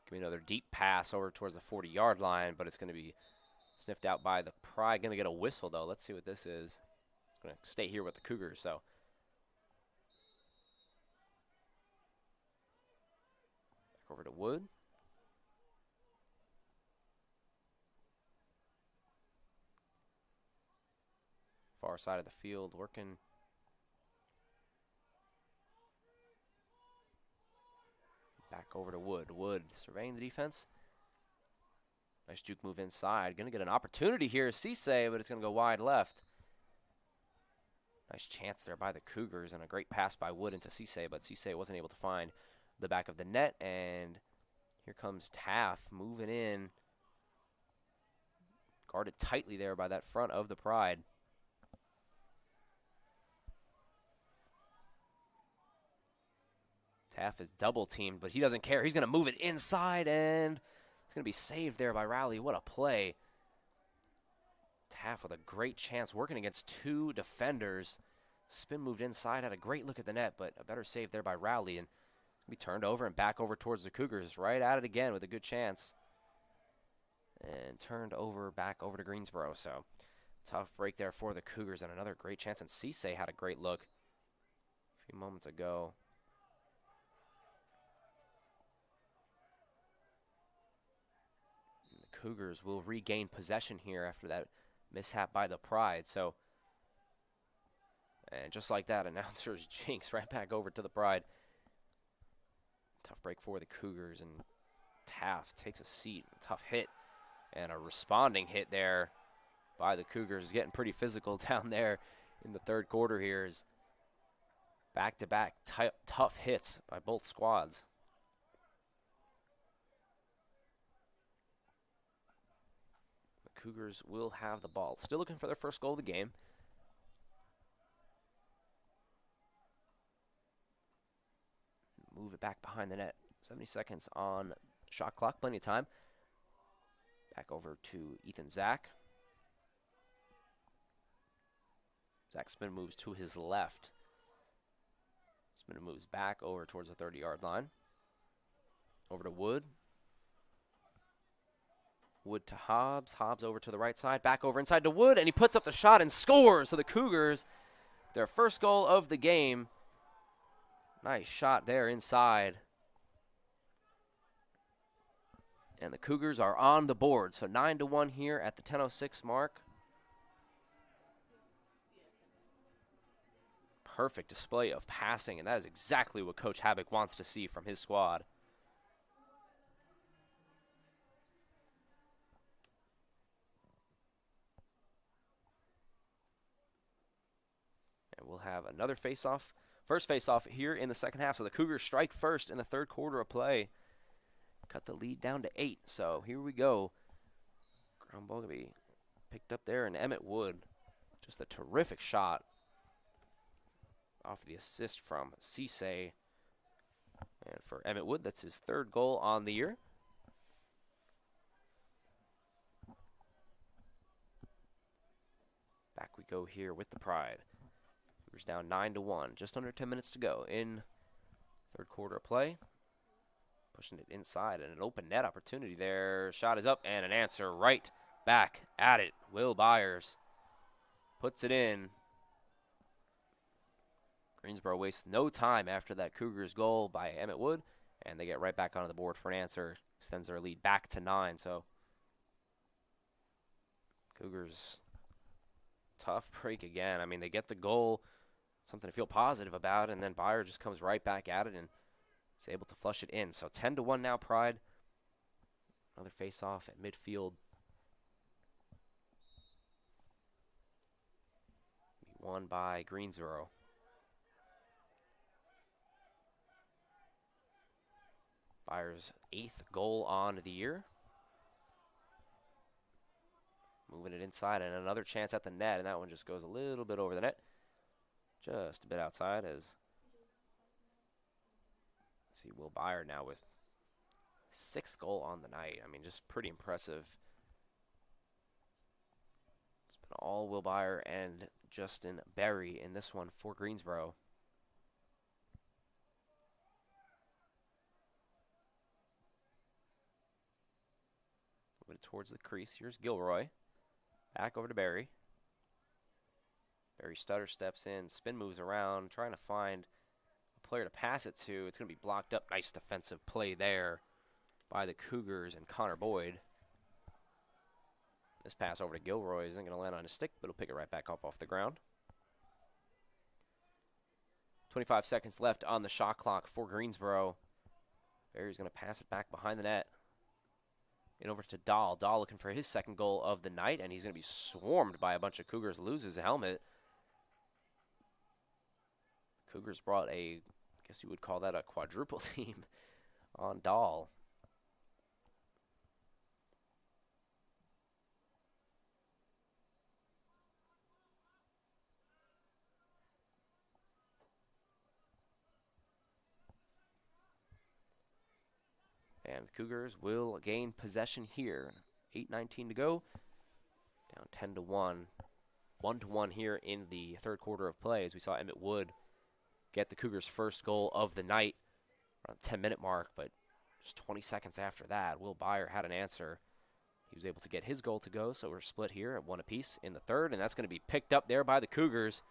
Give me another deep pass over towards the 40-yard line, but it's going to be sniffed out by the Pride. Going to get a whistle, though. Let's see what this is. It's going to stay here with the Cougars, so. Back over to Wood. Far side of the field, working. Back over to Wood. Wood surveying the defense. Nice juke move inside. Going to get an opportunity here. Cisse, but it's going to go wide left. Nice chance there by the Cougars, and a great pass by Wood into Cisse, but Cisse wasn't able to find the back of the net, and here comes Taff moving in. Guarded tightly there by that front of the Pride. Taff is double teamed, but he doesn't care. He's going to move it inside, and it's going to be saved there by Rowley. What a play. Taff with a great chance, working against 2 defenders. Spin moved inside, had a great look at the net, but a better save there by Rowley, and be turned over and back over towards the Cougars. Right at it again with a good chance. And turned over, back over to Greensboro. So tough break there for the Cougars, and another great chance. And Cisse had a great look a few moments ago. Cougars will regain possession here after that mishap by the Pride. So, and just like that, announcers jinx right back over to the Pride. Tough break for the Cougars, and Taft takes a seat. Tough hit and a responding hit there by the Cougars. Getting pretty physical down there in the third quarter here. Is back-to-back tough hits by both squads. The Cougars will have the ball. Still looking for their first goal of the game. Move it back behind the net. 70 seconds on shot clock. Plenty of time. Back over to Ethan Zach. Zach spin moves to his left. Spin moves back over towards the 30-yard line. Over to Wood. Wood to Hobbs. Hobbs over to the right side. Back over inside to Wood, and he puts up the shot and scores. So the Cougars, their first goal of the game. Nice shot there inside. And the Cougars are on the board. So 9-1 here at the 10:06 mark. Perfect display of passing, and that is exactly what Coach Habak wants to see from his squad. And we'll have another face-off. First face-off here in the second half. So the Cougars strike first in the third quarter of play. Cut the lead down to 8. So here we go. Ground ball going to be picked up there, and Emmett Wood. Just a terrific shot off the assist from Cisse. And for Emmett Wood, that's his third goal on the year. Back we go here with the Pride. Cougars down 9-1. Just under 10 minutes to go in third quarter of play. Pushing it inside, and an open net opportunity there. Shot is up, and an answer right back at it. Will Byers puts it in. Greensboro wastes no time after that Cougars goal by Emmett Wood, and they get right back onto the board for an answer. Extends their lead back to 9. So Cougars, tough break again. I mean, they get the goal, something to feel positive about, and then Byers just comes right back at it and is able to flush it in. So 10-1 now, Pride. Another face-off at midfield. Won by Greensboro. Byers' 8th goal on the year. Moving it inside, and another chance at the net, and that one just goes a little bit over the net. Just a bit outside as see Will Byers now with 6th goal on the night. I mean, just pretty impressive. It's been all Will Byers and Justin Berry in this one for Greensboro. Moving it towards the crease. Here's Gilroy. Back over to Berry. Berry stutter steps in, spin moves around, trying to find a player to pass it to. It's going to be blocked up. Nice defensive play there by the Cougars and Connor Boyd. This pass over to Gilroy isn't going to land on his stick, but he'll pick it right back up off the ground. 25 seconds left on the shot clock for Greensboro. Berry's going to pass it back behind the net. And over to Dahl. Dahl looking for his 2nd goal of the night, and he's going to be swarmed by a bunch of Cougars. Loses a helmet. Cougars brought I guess you would call that a quadruple team on Dahl. And the Cougars will gain possession here. 8:19 to go. Down 10-1. 1-1 here in the third quarter of play as we saw Emmett Wood get the Cougars' first goal of the night around the 10-minute mark. But just 20 seconds after that, Will Byers had an answer. He was able to get his goal to go, so we're split here at 1 apiece in the third. And that's going to be picked up there by the Cougars.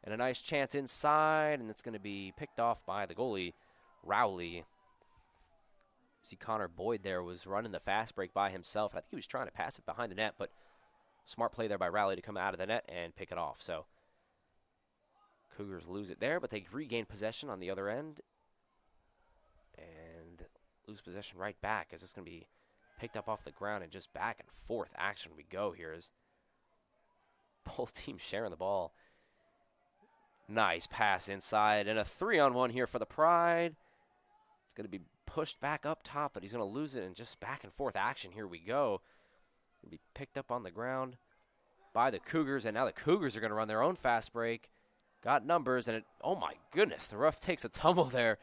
And a nice chance inside, and it's going to be picked off by the goalie, Rowley. See, Connor Boyd there was running the fast break by himself. And I think he was trying to pass it behind the net, but smart play there by Rowley to come out of the net and pick it off. So Cougars lose it there, but they regain possession on the other end and lose possession right back as it's going to be picked up off the ground and just back and forth action we go here as both teams sharing the ball. Nice pass inside and a 3-on-1 here for the Pride. It's going to be pushed back up top, but he's going to lose it and just back and forth action. Here we go. It'll be picked up on the ground by the Cougars, and now the Cougars are going to run their own fast break. Got numbers, and oh my goodness, the ref takes a tumble there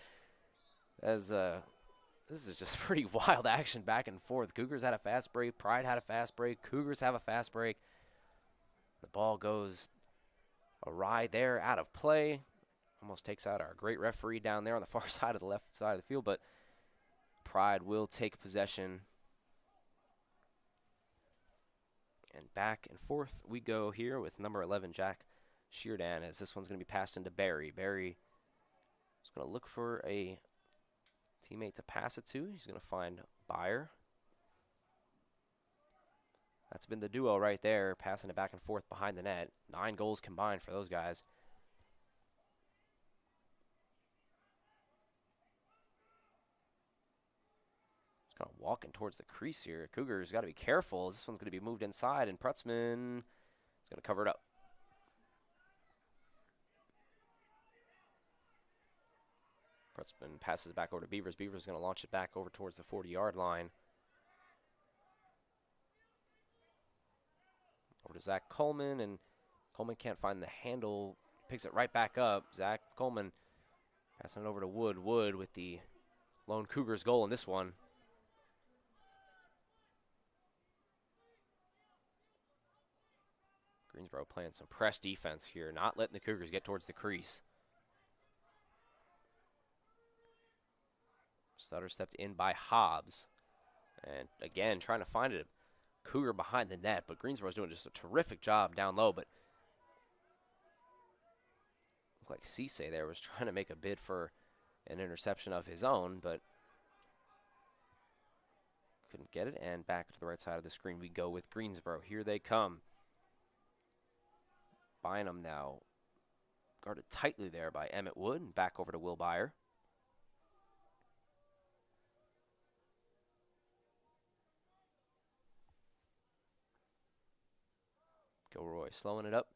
as this is just pretty wild action back and forth. Cougars had a fast break, Pride had a fast break, Cougars have a fast break. The ball goes awry there, out of play. Almost takes out our great referee down there on the far side of the left side of the field, but Pride will take possession. And back and forth we go here with number 11, Jack Sheardan, as this one's going to be passed into Barry. Barry is going to look for a teammate to pass it to. He's going to find Byer. That's been the duo right there, passing it back and forth behind the net. 9 goals combined for those guys. Just kind of walking towards the crease here. Cougars got to be careful. This one's going to be moved inside, and Prutzman is going to cover it up. Prutzman passes it back over to Beavers. Beavers going to launch it back over towards the 40-yard line. Over to Zach Coleman, and Coleman can't find the handle. Picks it right back up. Zach Coleman passing it over to Wood. Wood with the lone Cougars goal in this one. Greensboro playing some press defense here, not letting the Cougars get towards the crease. Sutter stepped in by Hobbs. And again, trying to find a Cougar behind the net, but Greensboro's doing just a terrific job down low, but looked like Cisse there was trying to make a bid for an interception of his own, but couldn't get it, and back to the right side of the screen we go with Greensboro. Here they come. Bynum now guarded tightly there by Emmett Wood, and back over to Will Byer. Gilroy slowing it up.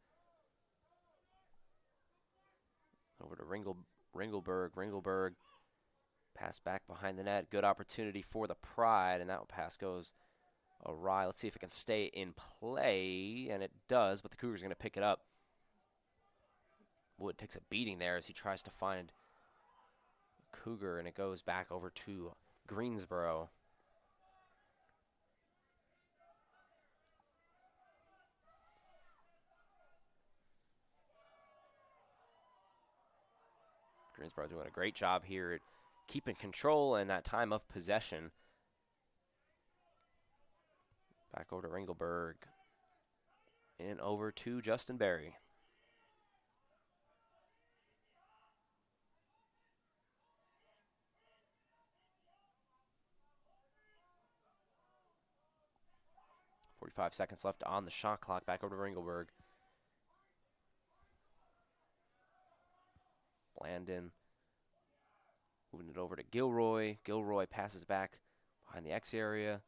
Over to Ringelberg. Ringelberg pass back behind the net. Good opportunity for the Pride, and that pass goes awry. Let's see if it can stay in play, and it does, but the Cougars are going to pick it up. Wood takes a beating there as he tries to find Cougar, and it goes back over to Greensboro. Greensboro doing a great job here at keeping control and that time of possession. Back over to Ringelberg. And over to Justin Berry. .45 seconds left on the shot clock. Back over to Ringelberg. Blandon moving it over to Gilroy. Gilroy passes back behind the X area.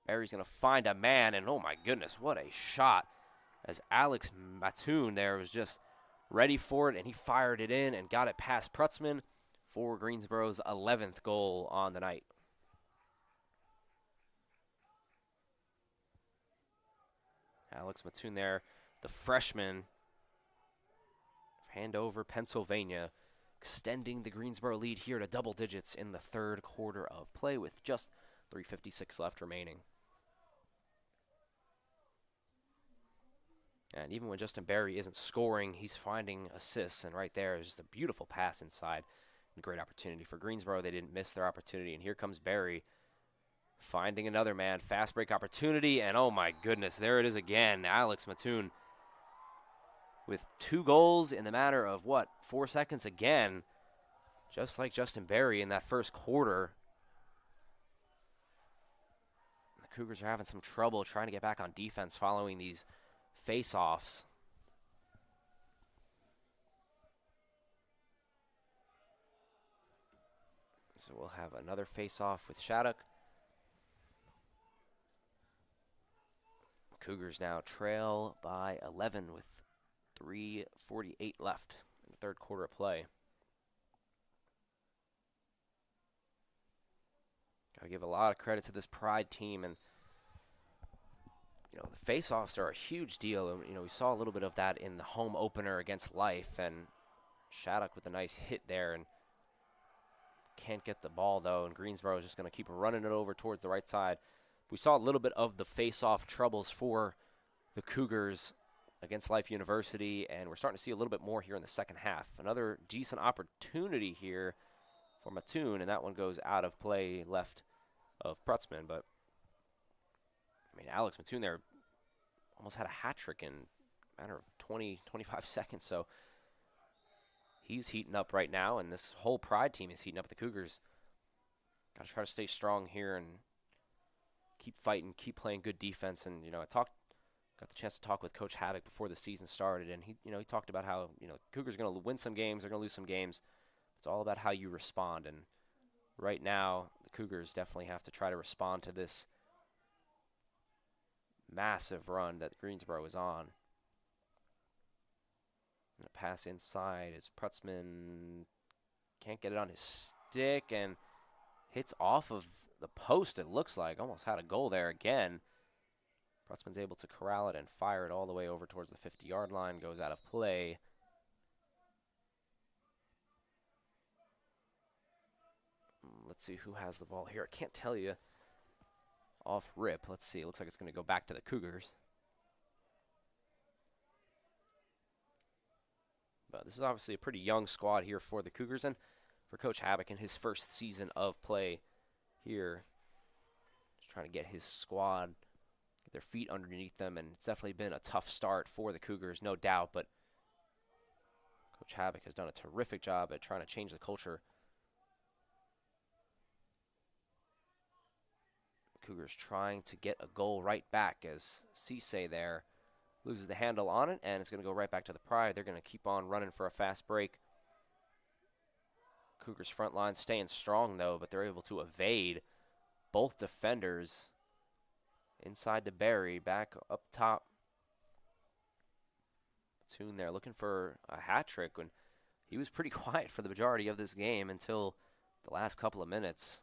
Barry's going to find a man, and oh my goodness, what a shot. As Alex Mattoon there was just ready for it, and he fired it in and got it past Prutzman for Greensboro's 11th goal on the night. Alex Mattoon there, the freshman, Handover, Pennsylvania, extending the Greensboro lead here to double digits in the third quarter of play with just 3:56 left remaining. And even when Justin Berry isn't scoring, he's finding assists, and right there is just a beautiful pass inside. And great opportunity for Greensboro. They didn't miss their opportunity, and here comes Berry finding another man. Fast break opportunity, and oh my goodness, there it is again. Alex Mattoon with 2 goals in the matter of, 4 seconds again. just like Justin Berry in that first quarter. The Cougars are having some trouble trying to get back on defense following these face-offs. So we'll have another face-off with Shattuck. Cougars now trail by 11 with 3:48 left in the third quarter of play. Got to give a lot of credit to this Pride team, and the face-offs are a huge deal. And we saw a little bit of that in the home opener against Life, and Shattuck with a nice hit there, and can't get the ball though. And Greensboro is just going to keep running it over towards the right side. We saw a little bit of the face-off troubles for the Cougars against Life University, and we're starting to see a little bit more here in the second half. Another decent opportunity here for Mattoon, and that one goes out of play left of Prutzman. But, Alex Mattoon there almost had a hat trick in a matter of 20, 25 seconds. So he's heating up right now, and this whole Pride team is heating up. The Cougars got to try to stay strong here and keep fighting, keep playing good defense. And, got the chance to talk with Coach Havoc before the season started, and he talked about how, Cougars are going to win some games, they're going to lose some games. It's all about how you respond, and right now the Cougars definitely have to try to respond to this massive run that Greensboro is on. And a pass inside as Prutzman can't get it on his stick and hits off of the post, it looks like. Almost had a goal there again. Prutzman's able to corral it and fire it all the way over towards the 50-yard line. Goes out of play. Let's see who has the ball here. I can't tell you off rip. Let's see. It looks like it's going to go back to the Cougars. But this is obviously a pretty young squad here for the Cougars and for Coach Havoc in his first season of play here. Just trying to get his squad, get their feet underneath them, and it's definitely been a tough start for the Cougars, no doubt, but Coach Havoc has done a terrific job at trying to change the culture. Cougars trying to get a goal right back as Cisse there loses the handle on it, and it's going to go right back to the Pride. They're going to keep on running for a fast break. Cougars front line staying strong, though, but they're able to evade both defenders. Inside to Barry, back up top. Mattoon there looking for a hat trick when he was pretty quiet for the majority of this game until the last couple of minutes.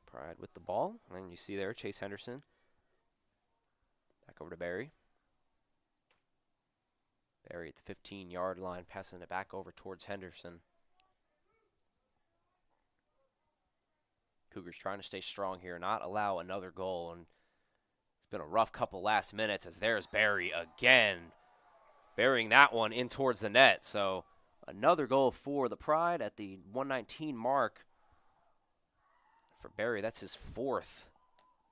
Pride with the ball, and you see there Chase Henderson. Back over to Barry. Barry at the 15-yard line, passing it back over towards Henderson. Cougars trying to stay strong here, not allow another goal, and it's been a rough couple last minutes as there's Barry again, burying that one in towards the net. So another goal for the Pride at the 119 mark. For Barry, that's his fourth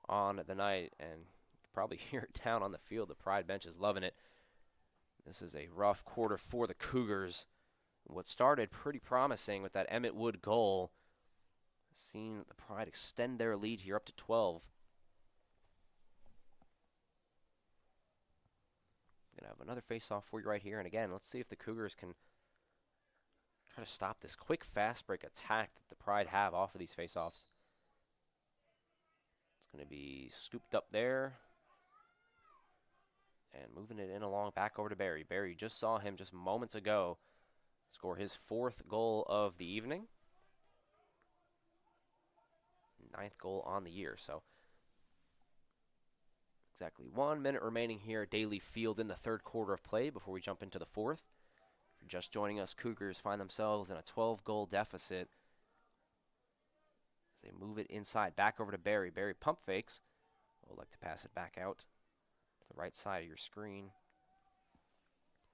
on the night, and you can probably hear it down on the field. The Pride bench is loving it. This is a rough quarter for the Cougars. What started pretty promising with that Emmett Wood goal, seeing the Pride extend their lead here up to 12. Gonna have another face-off for you right here, and again, let's see if the Cougars can try to stop this quick fast break attack that the Pride have off of these face-offs. Going to be scooped up there and moving it in along back over to Barry. Barry just saw him just moments ago score his fourth goal of the evening. 9th goal on the year. So exactly 1 minute remaining here at Daly Field in the third quarter of play before we jump into the fourth. If you're just joining us, Cougars find themselves in a 12-goal deficit. They move it inside, back over to Barry. Barry pump fakes. Would like to pass it back out to the right side of your screen.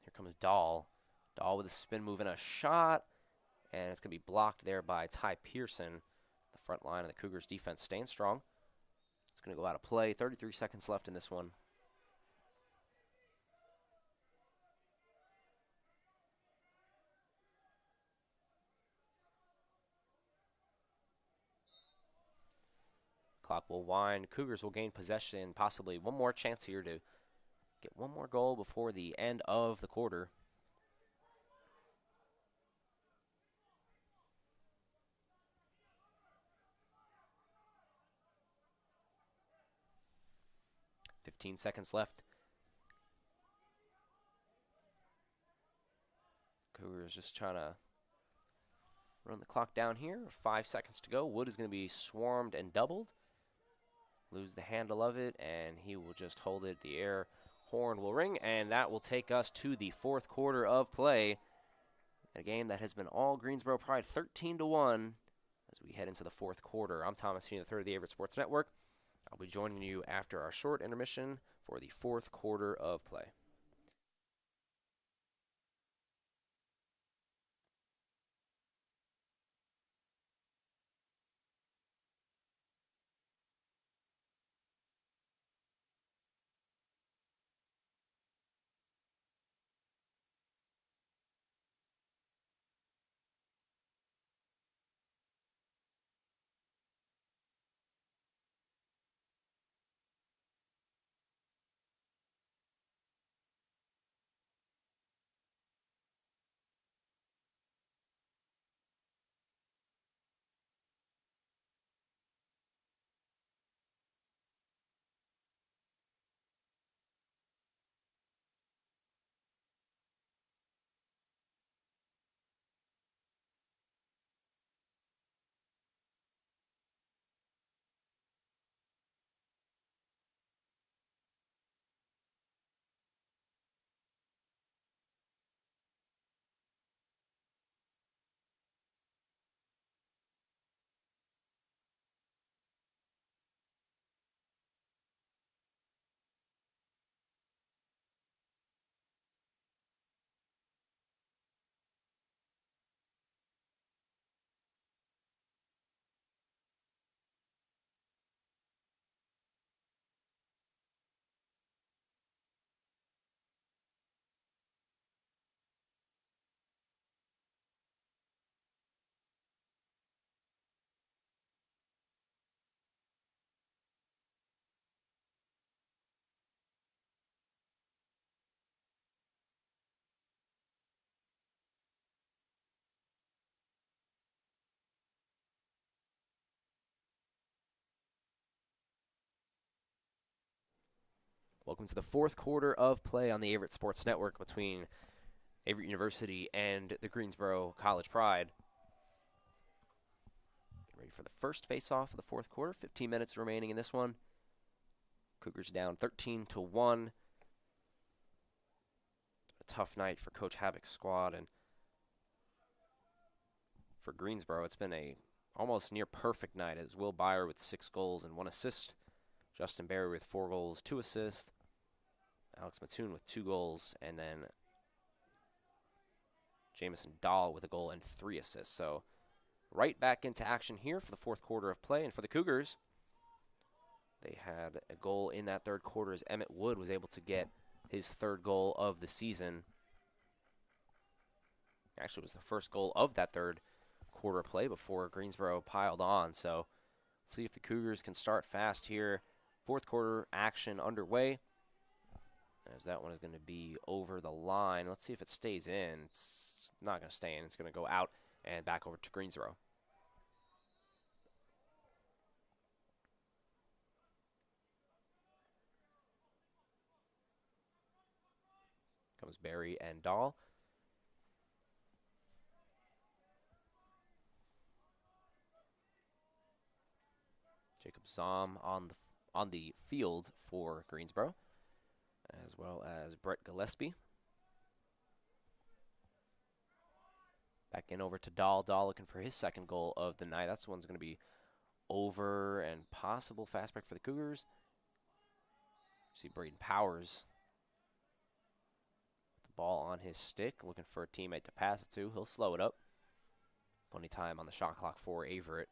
Here comes Dahl. Dahl with a spin move and a shot. And it's going to be blocked there by Ty Pearson. The front line of the Cougars defense staying strong. It's going to go out of play. 33 seconds left in this one. Clock will wind. Cougars will gain possession. Possibly one more chance here to get one more goal before the end of the quarter. .15 seconds left. Cougars just trying to run the clock down here. 5 seconds to go. Wood is going to be swarmed and doubled. Lose the handle of it, and he will just hold it. The air horn will ring, and that will take us to the fourth quarter of play. A game that has been all Greensboro Pride, 13-1, as we head into the fourth quarter. I'm Thomas Heaney, III of the Averett Sports Network. I'll be joining you after our short intermission for the fourth quarter of play. Welcome to the fourth quarter of play on the Averett Sports Network between Averett University and the Greensboro College Pride. Get ready for the first face-off of the fourth quarter. 15 minutes remaining in this one. Cougars down 13-1. A tough night for Coach Havock's squad, and for Greensboro, it's been a almost near perfect night as Will Byer with 6 goals and 1 assist. Justin Barry with 4 goals, 2 assists. Alex Mattoon with 2 goals, and then Jamison Dahl with a goal and 3 assists. So right back into action here for the fourth quarter of play. And for the Cougars, they had a goal in that third quarter as Emmett Wood was able to get his 3rd goal of the season. Actually, it was the first goal of that third quarter play before Greensboro piled on. So let's see if the Cougars can start fast here. Fourth quarter action underway. As that one is going to be over the line. Let's see if it stays in. It's not going to stay in. It's going to go out and back over to Greensboro. Comes Barry and Dahl. Jacob Zom on the field for Greensboro, as well as Brett Gillespie. Back in over to Dahl. Dahl looking for his 2nd goal of the night. That's the one's going to be over and possible fast break for the Cougars. See Braden Powers with the ball on his stick, looking for a teammate to pass it to. He'll slow it up. Plenty of time on the shot clock for Averett.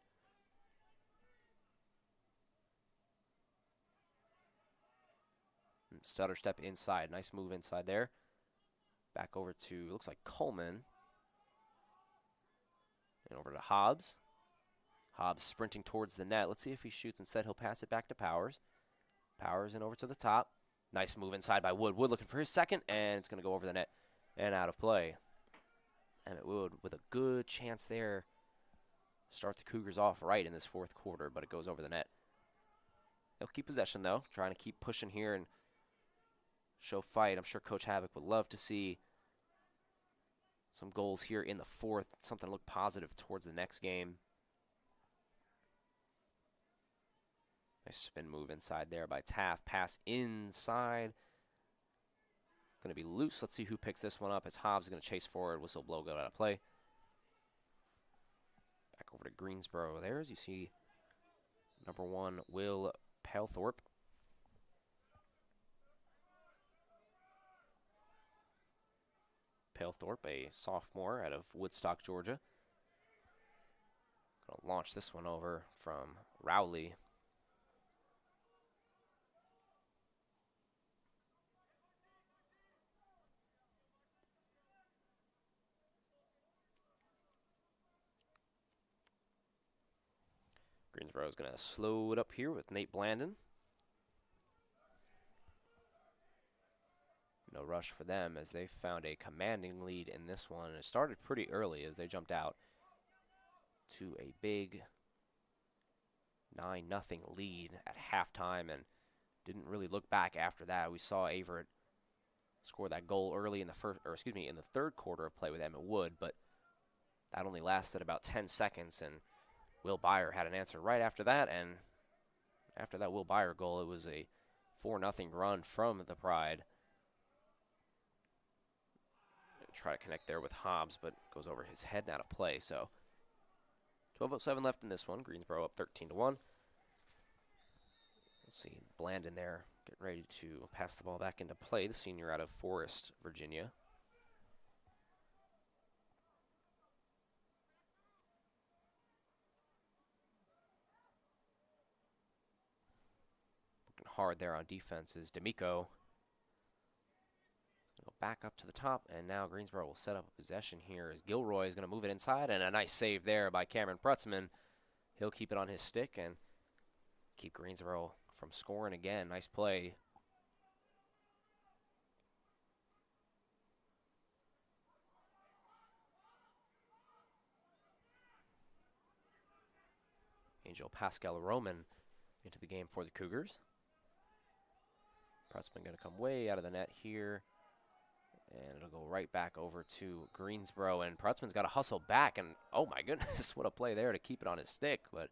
stutter step inside. Nice move inside there. Back over to, looks like Coleman. And over to Hobbs. Hobbs sprinting towards the net. Let's see if he shoots. Instead, he'll pass it back to Powers. Powers and over to the top. Nice move inside by Wood. Wood looking for his second, and it's going to go over the net and out of play. Emmett Wood with a good chance there. Start the Cougars off right in this fourth quarter, but it goes over the net. They'll keep possession, though, trying to keep pushing here and show fight. I'm sure Coach Havoc would love to see some goals here in the fourth, something to look positive towards the next game. Nice spin move inside there by Taft. Pass inside. Going to be loose. Let's see who picks this one up as Hobbs is going to chase forward. Whistle blow, go out of play. Back over to Greensboro there as you see number 1, Will Palethorpe. Palethorpe, a sophomore out of Woodstock, Georgia. Going to launch this one over from Rowley. Greensboro is going to slow it up here with Nate Blandon. No rush for them as they found a commanding lead in this one. It started pretty early as they jumped out to a big 9-0 lead at halftime and didn't really look back after that. We saw Averett score that goal early in the third quarter of play with Emmett Wood, but that only lasted about 10 seconds, and Will Byer had an answer right after that, and after that Will Byer goal, it was a 4-0 run from the Pride. Try to connect there with Hobbs, but goes over his head and out of play. So 12:07 left in this one. Greensboro up 13-1. We'll see Blandon there getting ready to pass the ball back into play. The senior out of Forest, Virginia. Looking hard there on defense is D'Amico. Back up to the top, and now Greensboro will set up a possession here as Gilroy is going to move it inside, and a nice save there by Cameron Prutzman. He'll keep it on his stick and keep Greensboro from scoring again. Nice play. Angel Pascal Roman into the game for the Cougars. Prutzman going to come way out of the net here. And it'll go right back over to Greensboro. And Prutzman's got to hustle back. And, oh, my goodness, what a play there to keep it on his stick. But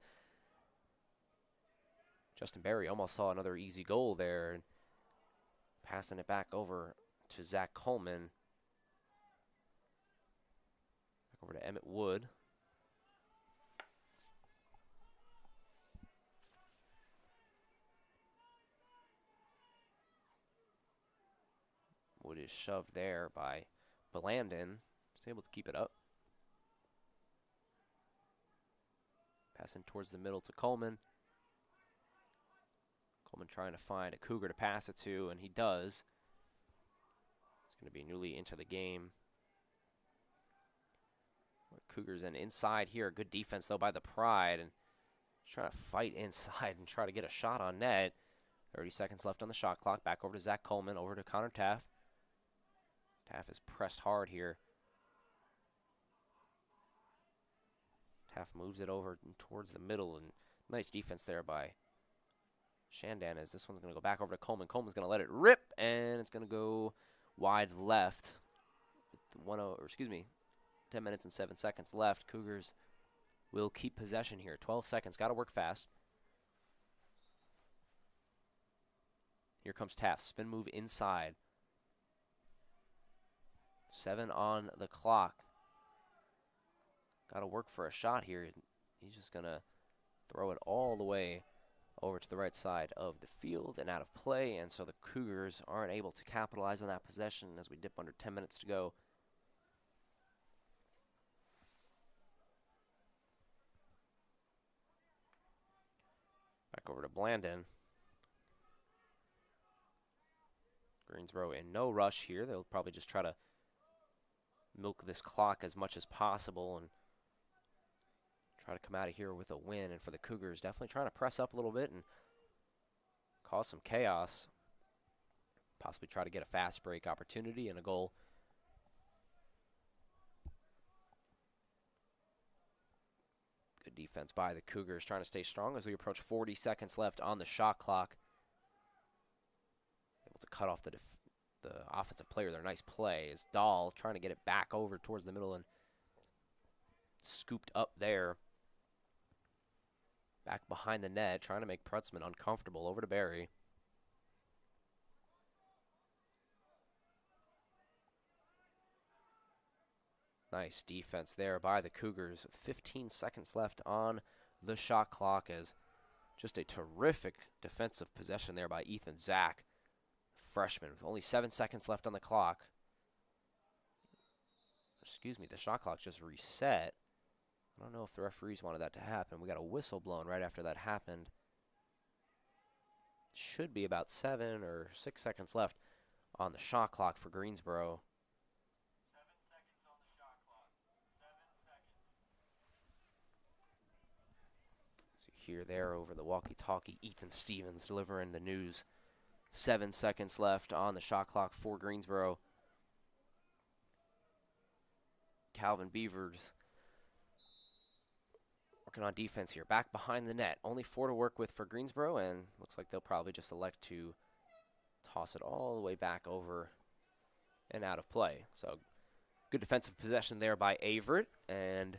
Justin Berry almost saw another easy goal there. And passing it back over to Zach Coleman. Back over to Emmett Wood. Wood is shoved there by Blandon. He's able to keep it up. Passing towards the middle to Coleman. Coleman trying to find a Cougar to pass it to, and he does. He's going to be newly into the game. Cougars in inside here. Good defense, though, by the Pride. And just trying to fight inside and try to get a shot on net. 30 seconds left on the shot clock. Back over to Zach Coleman, over to Connor Taft. Taft is pressed hard here. Taft moves it over towards the middle, and nice defense there by Shandan as this one's going to go back over to Coleman. Coleman's going to let it rip, and it's going to go wide left. 10 minutes and 7 seconds left. Cougars will keep possession here. 12 seconds. Got to work fast. Here comes Taft. Spin move inside. 7 on the clock. Got to work for a shot here. He's just going to throw it all the way over to the right side of the field and out of play. And so the Cougars aren't able to capitalize on that possession as we dip under 10 minutes to go. Back over to Blandon. Greensboro in no rush here. They'll probably just try to milk this clock as much as possible and try to come out of here with a win. And for the Cougars, definitely trying to press up a little bit and cause some chaos. Possibly try to get a fast break opportunity and a goal. Good defense by the Cougars, trying to stay strong as we approach 40 seconds left on the shot clock. Able to cut off the offensive player there. Nice play is Dahl trying to get it back over towards the middle and scooped up there. Back behind the net, trying to make Prutzman uncomfortable. Over to Barry. Nice defense there by the Cougars with 15 seconds left on the shot clock, as just a terrific defensive possession there by Ethan Zach, freshman, with only 7 seconds left on the clock. Excuse me, the shot clock just reset. I don't know if the referees wanted that to happen. We got a whistle blown right after that happened. Should be about 7 or 6 seconds left on the shot clock for Greensboro. 7 seconds on the shot clock. 7 seconds. So you hear there over the walkie-talkie, Ethan Stevens delivering the news. 7 seconds left on the shot clock for Greensboro. Calvin Beavers working on defense here. Back behind the net. Only 4 to work with for Greensboro, and looks like they'll probably just elect to toss it all the way back over and out of play. So good defensive possession there by Averett, and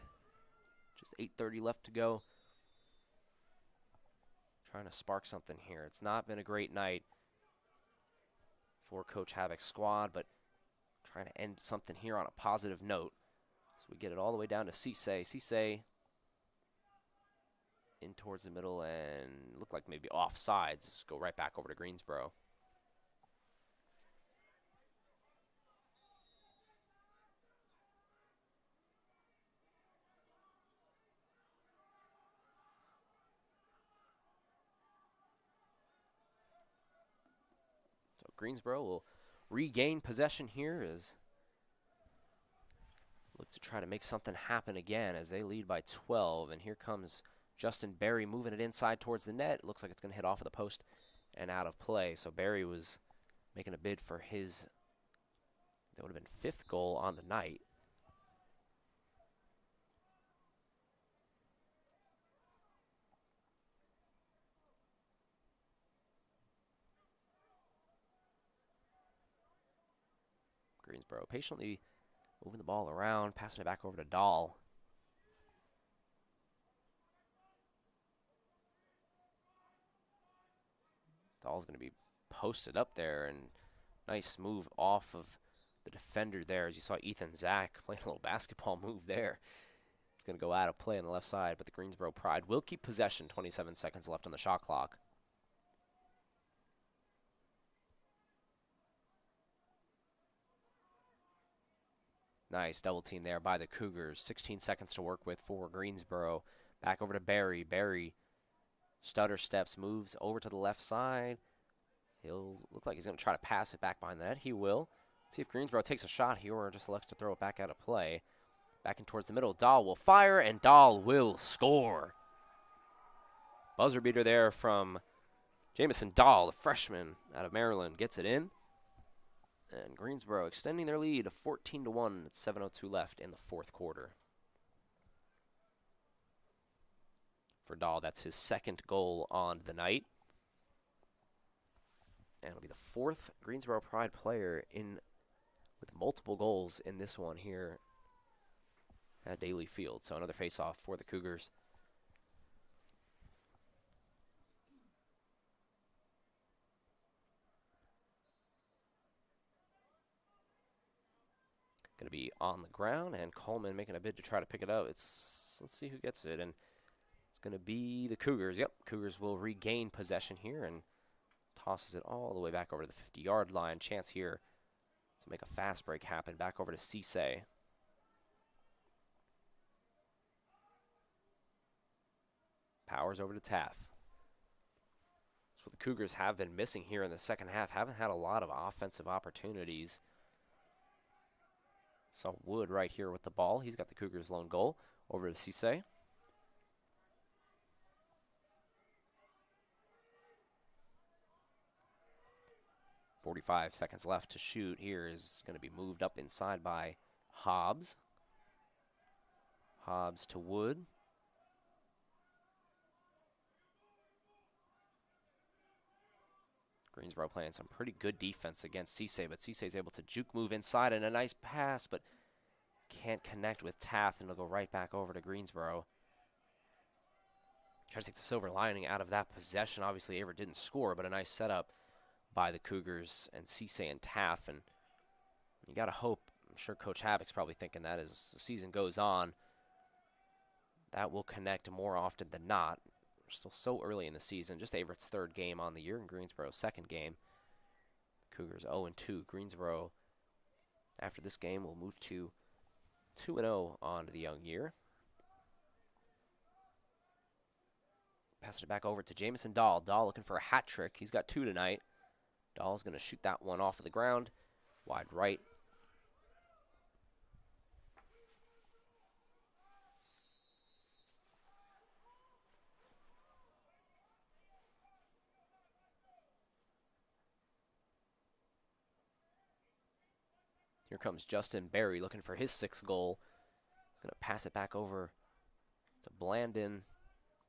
just 8:30 left to go. Trying to spark something here. It's not been a great night for Coach Havoc's squad, but trying to end something here on a positive note. So we get it all the way down to Cisse. Cisse in towards the middle and looked like maybe offsides. Just go right back over to Greensboro. So Greensboro will regain possession here as look to try to make something happen again as they lead by 12. And here comes Justin Berry moving it inside towards the net. It looks like it's going to hit off of the post and out of play. So Berry was making a bid for his, that would have been 5th goal on the night. Greensboro patiently moving the ball around, passing it back over to Dahl. Dahl's going to be posted up there, and nice move off of the defender there. As you saw Ethan Zach playing a little basketball move there. It's going to go out of play on the left side, but the Greensboro Pride will keep possession. 27 seconds left on the shot clock. Nice double team there by the Cougars. 16 seconds to work with for Greensboro. Back over to Barry. Barry stutter steps, moves over to the left side. He'll look like he's going to try to pass it back behind the net. He will. See if Greensboro takes a shot here or just elects to throw it back out of play. Back in towards the middle. Dahl will fire, and Dahl will score. Buzzer beater there from Jamison Dahl, the freshman out of Maryland, gets it in. And Greensboro extending their lead to 14-1 at 7:02 left in the 4th quarter. For Dahl, that's his 2nd goal on the night. And it'll be the 4th Greensboro Pride player in with multiple goals in this one here at Daly Field. So another face-off for the Cougars. Going to be on the ground, and Coleman making a bid to try to pick it up. Let's see who gets it, and it's going to be the Cougars. Yep, Cougars will regain possession here and tosses it all the way back over to the 50-yard line. Chance here to make a fast break happen. Back over to Cisse. Powers over to Taff. what the Cougars have been missing here in the second half. Haven't had a lot of offensive opportunities. Saw Wood right here with the ball. He's got the Cougars' lone goal. Over to Cisse. .45 seconds left to shoot. Here is going to be moved up inside by Hobbs. Hobbs to Wood. Greensboro playing some pretty good defense against Cisse, but Cisse is able to juke move inside and a nice pass, but can't connect with Taft, and it'll go right back over to Greensboro. Try to take the silver lining out of that possession. Obviously, Averett didn't score, but a nice setup by the Cougars and Cisse and Taft. And you got to hope, I'm sure Coach Havoc's probably thinking that as the season goes on, that will connect more often than not. We're still so early in the season. Just Averett's third game on the year and Greensboro's second game. Cougars 0-2. Greensboro, after this game, will move to 2-0 on the young year. Pass it back over to Jamison Dahl. Dahl looking for a hat trick. He's got 2 tonight. Dahl's going to shoot that one off of the ground. Wide right. Here comes Justin Berry looking for his 6th goal. Going to pass it back over to Blandon.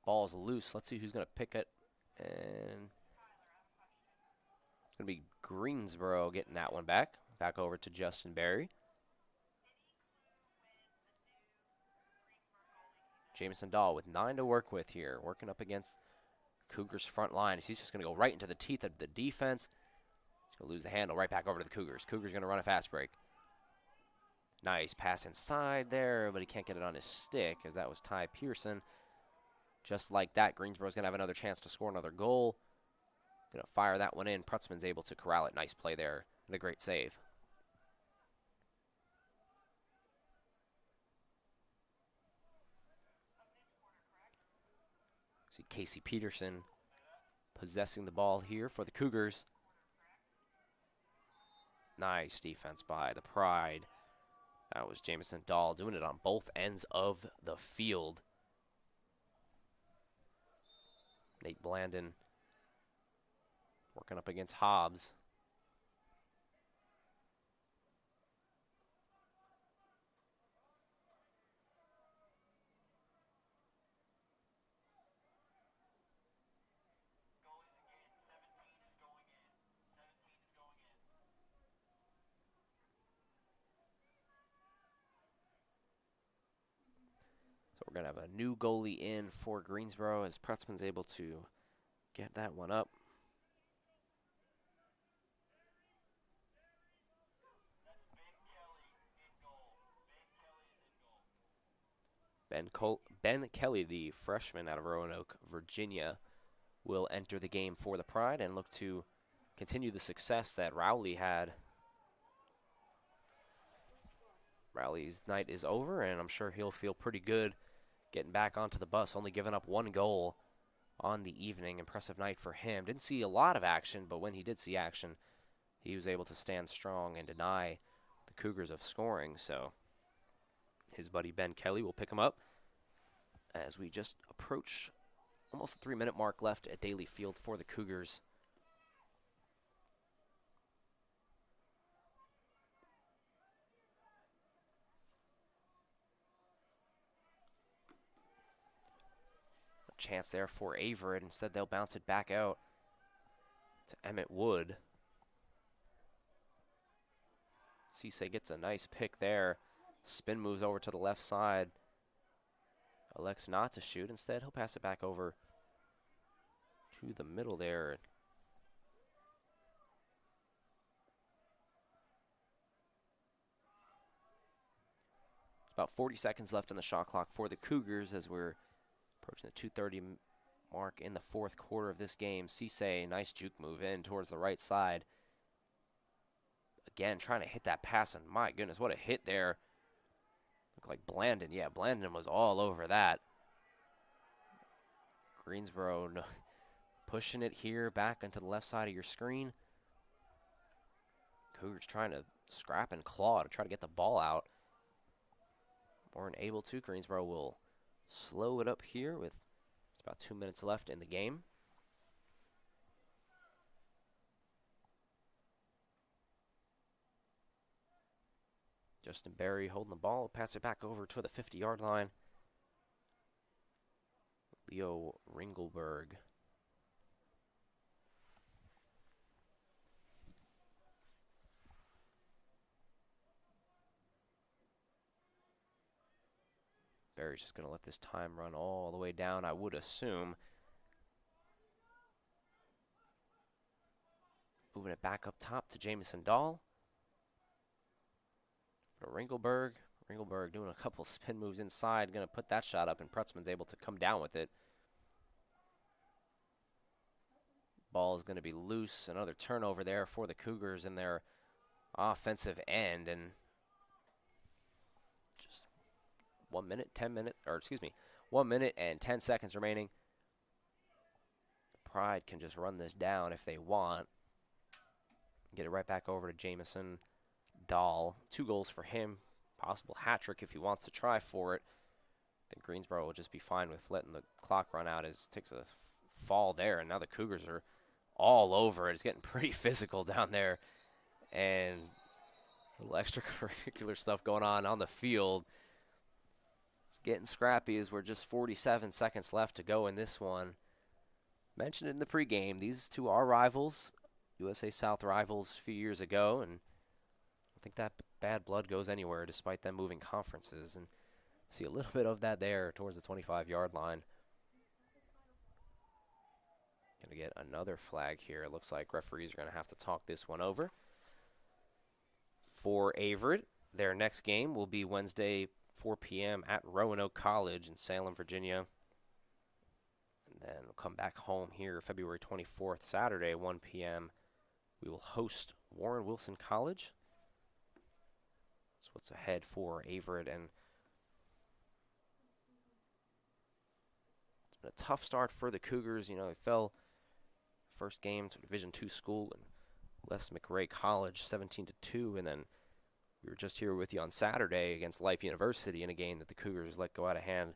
Ball's loose. Let's see who's going to pick it. And it's going to be Greensboro getting that one back. Back over to Justin Berry. Jamison Dahl with 9 to work with here. Working up against Cougars' front line. He's just going to go right into the teeth of the defense. He's going to lose the handle right back over to the Cougars. Cougars going to run a fast break. Nice pass inside there, but he can't get it on his stick as that was Ty Pearson. Just like that, Greensboro's going to have another chance to score another goal. Going to fire that one in. Prutzman's able to corral it. Nice play there and a great save. See Casey Peterson possessing the ball here for the Cougars. Nice defense by the Pride. That was Jamison Dahl doing it on both ends of the field. Nate Blandon working up against Hobbs. So we're going to have a new goalie in for Greensboro as Prutzman's able to get that one up. Ben Kelly, the freshman out of Roanoke, Virginia, will enter the game for the Pride and look to continue the success that Rowley had. Rowley's night is over, and I'm sure he'll feel pretty good getting back onto the bus, only giving up 1 goal on the evening. Impressive night for him. Didn't see a lot of action, but when he did see action, he was able to stand strong and deny the Cougars of scoring. So his buddy Ben Kelly will pick him up as we just approach almost the 3-minute mark left at Daly Field for the Cougars. Chance there for Averett. Instead, they'll bounce it back out to Emmett Wood. Cisse gets a nice pick there. Spin moves over to the left side. Elects not to shoot. Instead, he'll pass it back over to the middle there. About 40 seconds left on the shot clock for the Cougars as we're approaching the 2:30 mark in the 4th quarter of this game. Cisse, nice juke move in towards the right side. Again, trying to hit that pass, and my goodness, what a hit there. Looked like Blandon. Yeah, Blandon was all over that. Greensboro pushing it here back into the left side of your screen. Cougars trying to scrap and claw to try to get the ball out. Weren't able to. Greensboro will slow it up here with about 2 minutes left in the game. Justin Berry holding the ball, pass it back over to the 50-yard line. Leo Ringelberg. Berry's just going to let this time run all the way down, I would assume. Moving it back up top to Jamison Dahl. For Ringelberg. Ringelberg doing a couple spin moves inside, going to put that shot up, and Prutzman's able to come down with it. Ball is going to be loose. Another turnover there for the Cougars in their offensive end, and just 1 minute and 10 seconds remaining. Pride can just run this down if they want. Get it right back over to Jamison Dahl. 2 goals for him. Possible hat trick if he wants to try for it. I think Greensboro will just be fine with letting the clock run out as takes a fall there, and now the Cougars are all over it. It's getting pretty physical down there, and a little extracurricular stuff going on the field. It's getting scrappy as we're just 47 seconds left to go in this one. Mentioned in the pregame, these two are rivals, USA South rivals a few years ago, and I think that bad blood goes anywhere despite them moving conferences, and see a little bit of that there towards the 25-yard line. Going to get another flag here. It looks like referees are going to have to talk this one over. For Averett, their next game will be Wednesday, 4 p.m. at Roanoke College in Salem, Virginia. And then we'll come back home here February 24th, Saturday, 1 p.m. We will host Warren Wilson College. That's what's ahead for Averett, and it's been a tough start for the Cougars. You know, they fell first game to Division II school and Les McRae College 17-2, and then we were just here with you on Saturday against Life University in a game that the Cougars let go out of hand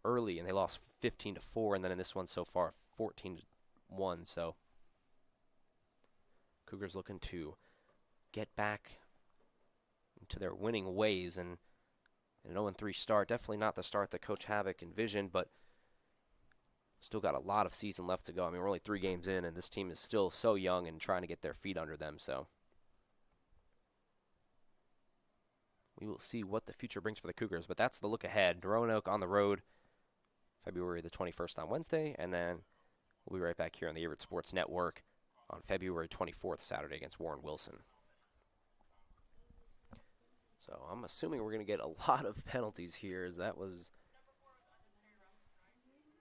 early, and they lost 15-4, and then in this one so far 14-1. So Cougars looking to get back into their winning ways, and an 0-3 start. Definitely not the start that Coach Havoc envisioned, but still got a lot of season left to go. I mean, we're only 3 games in, and this team is still so young and trying to get their feet under them. So we will see what the future brings for the Cougars, but that's the look ahead. Roanoke on the road, February the 21st on Wednesday, and then we'll be right back here on the Averett Sports Network on February 24th, Saturday, against Warren Wilson. So I'm assuming we're going to get a lot of penalties here, as that was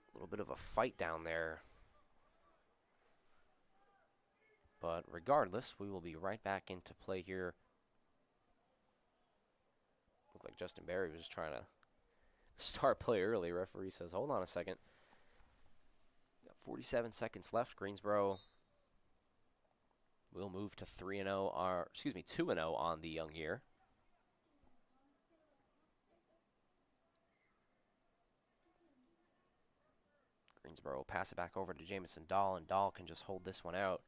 a little bit of a fight down there. But regardless, we will be right back into play here. Looked like Justin Berry was just trying to start play early. Referee says, hold on a second. Got 47 seconds left. Greensboro will move to 2-0 on the young year. Greensboro will pass it back over to Jamison Dahl, and Dahl can just hold this one out.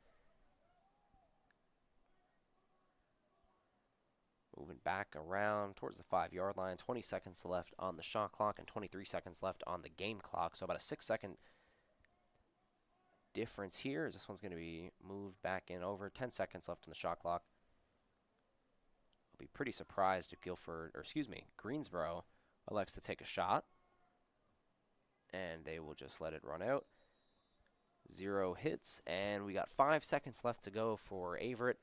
Moving back around towards the 5-yard line. 20 seconds left on the shot clock and 23 seconds left on the game clock. So about a 6-second difference here, as this one's going to be moved back in over. 10 seconds left on the shot clock. I'll be pretty surprised if Greensboro elects to take a shot. And they will just let it run out. 0 hits, and we got 5 seconds left to go for Averett.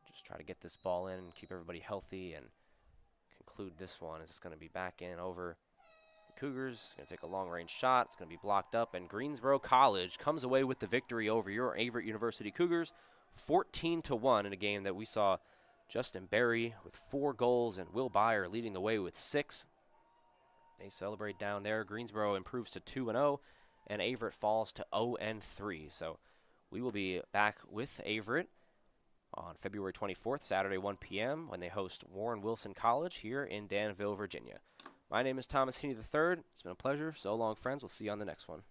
Just try to get this ball in and keep everybody healthy and conclude this one. It's going to be back in over the Cougars. Going to take a long-range shot. It's going to be blocked up, and Greensboro College comes away with the victory over your Averett University Cougars, 14-1 in a game that we saw Justin Berry with 4 goals and Will Byer leading the way with 6. They celebrate down there. Greensboro improves to 2-0, and Averett falls to 0-3. So we will be back with Averett on February 24th, Saturday, 1 p.m., when they host Warren Wilson College here in Danville, Virginia. My name is Thomas Heaney III. It's been a pleasure. So long, friends. We'll see you on the next one.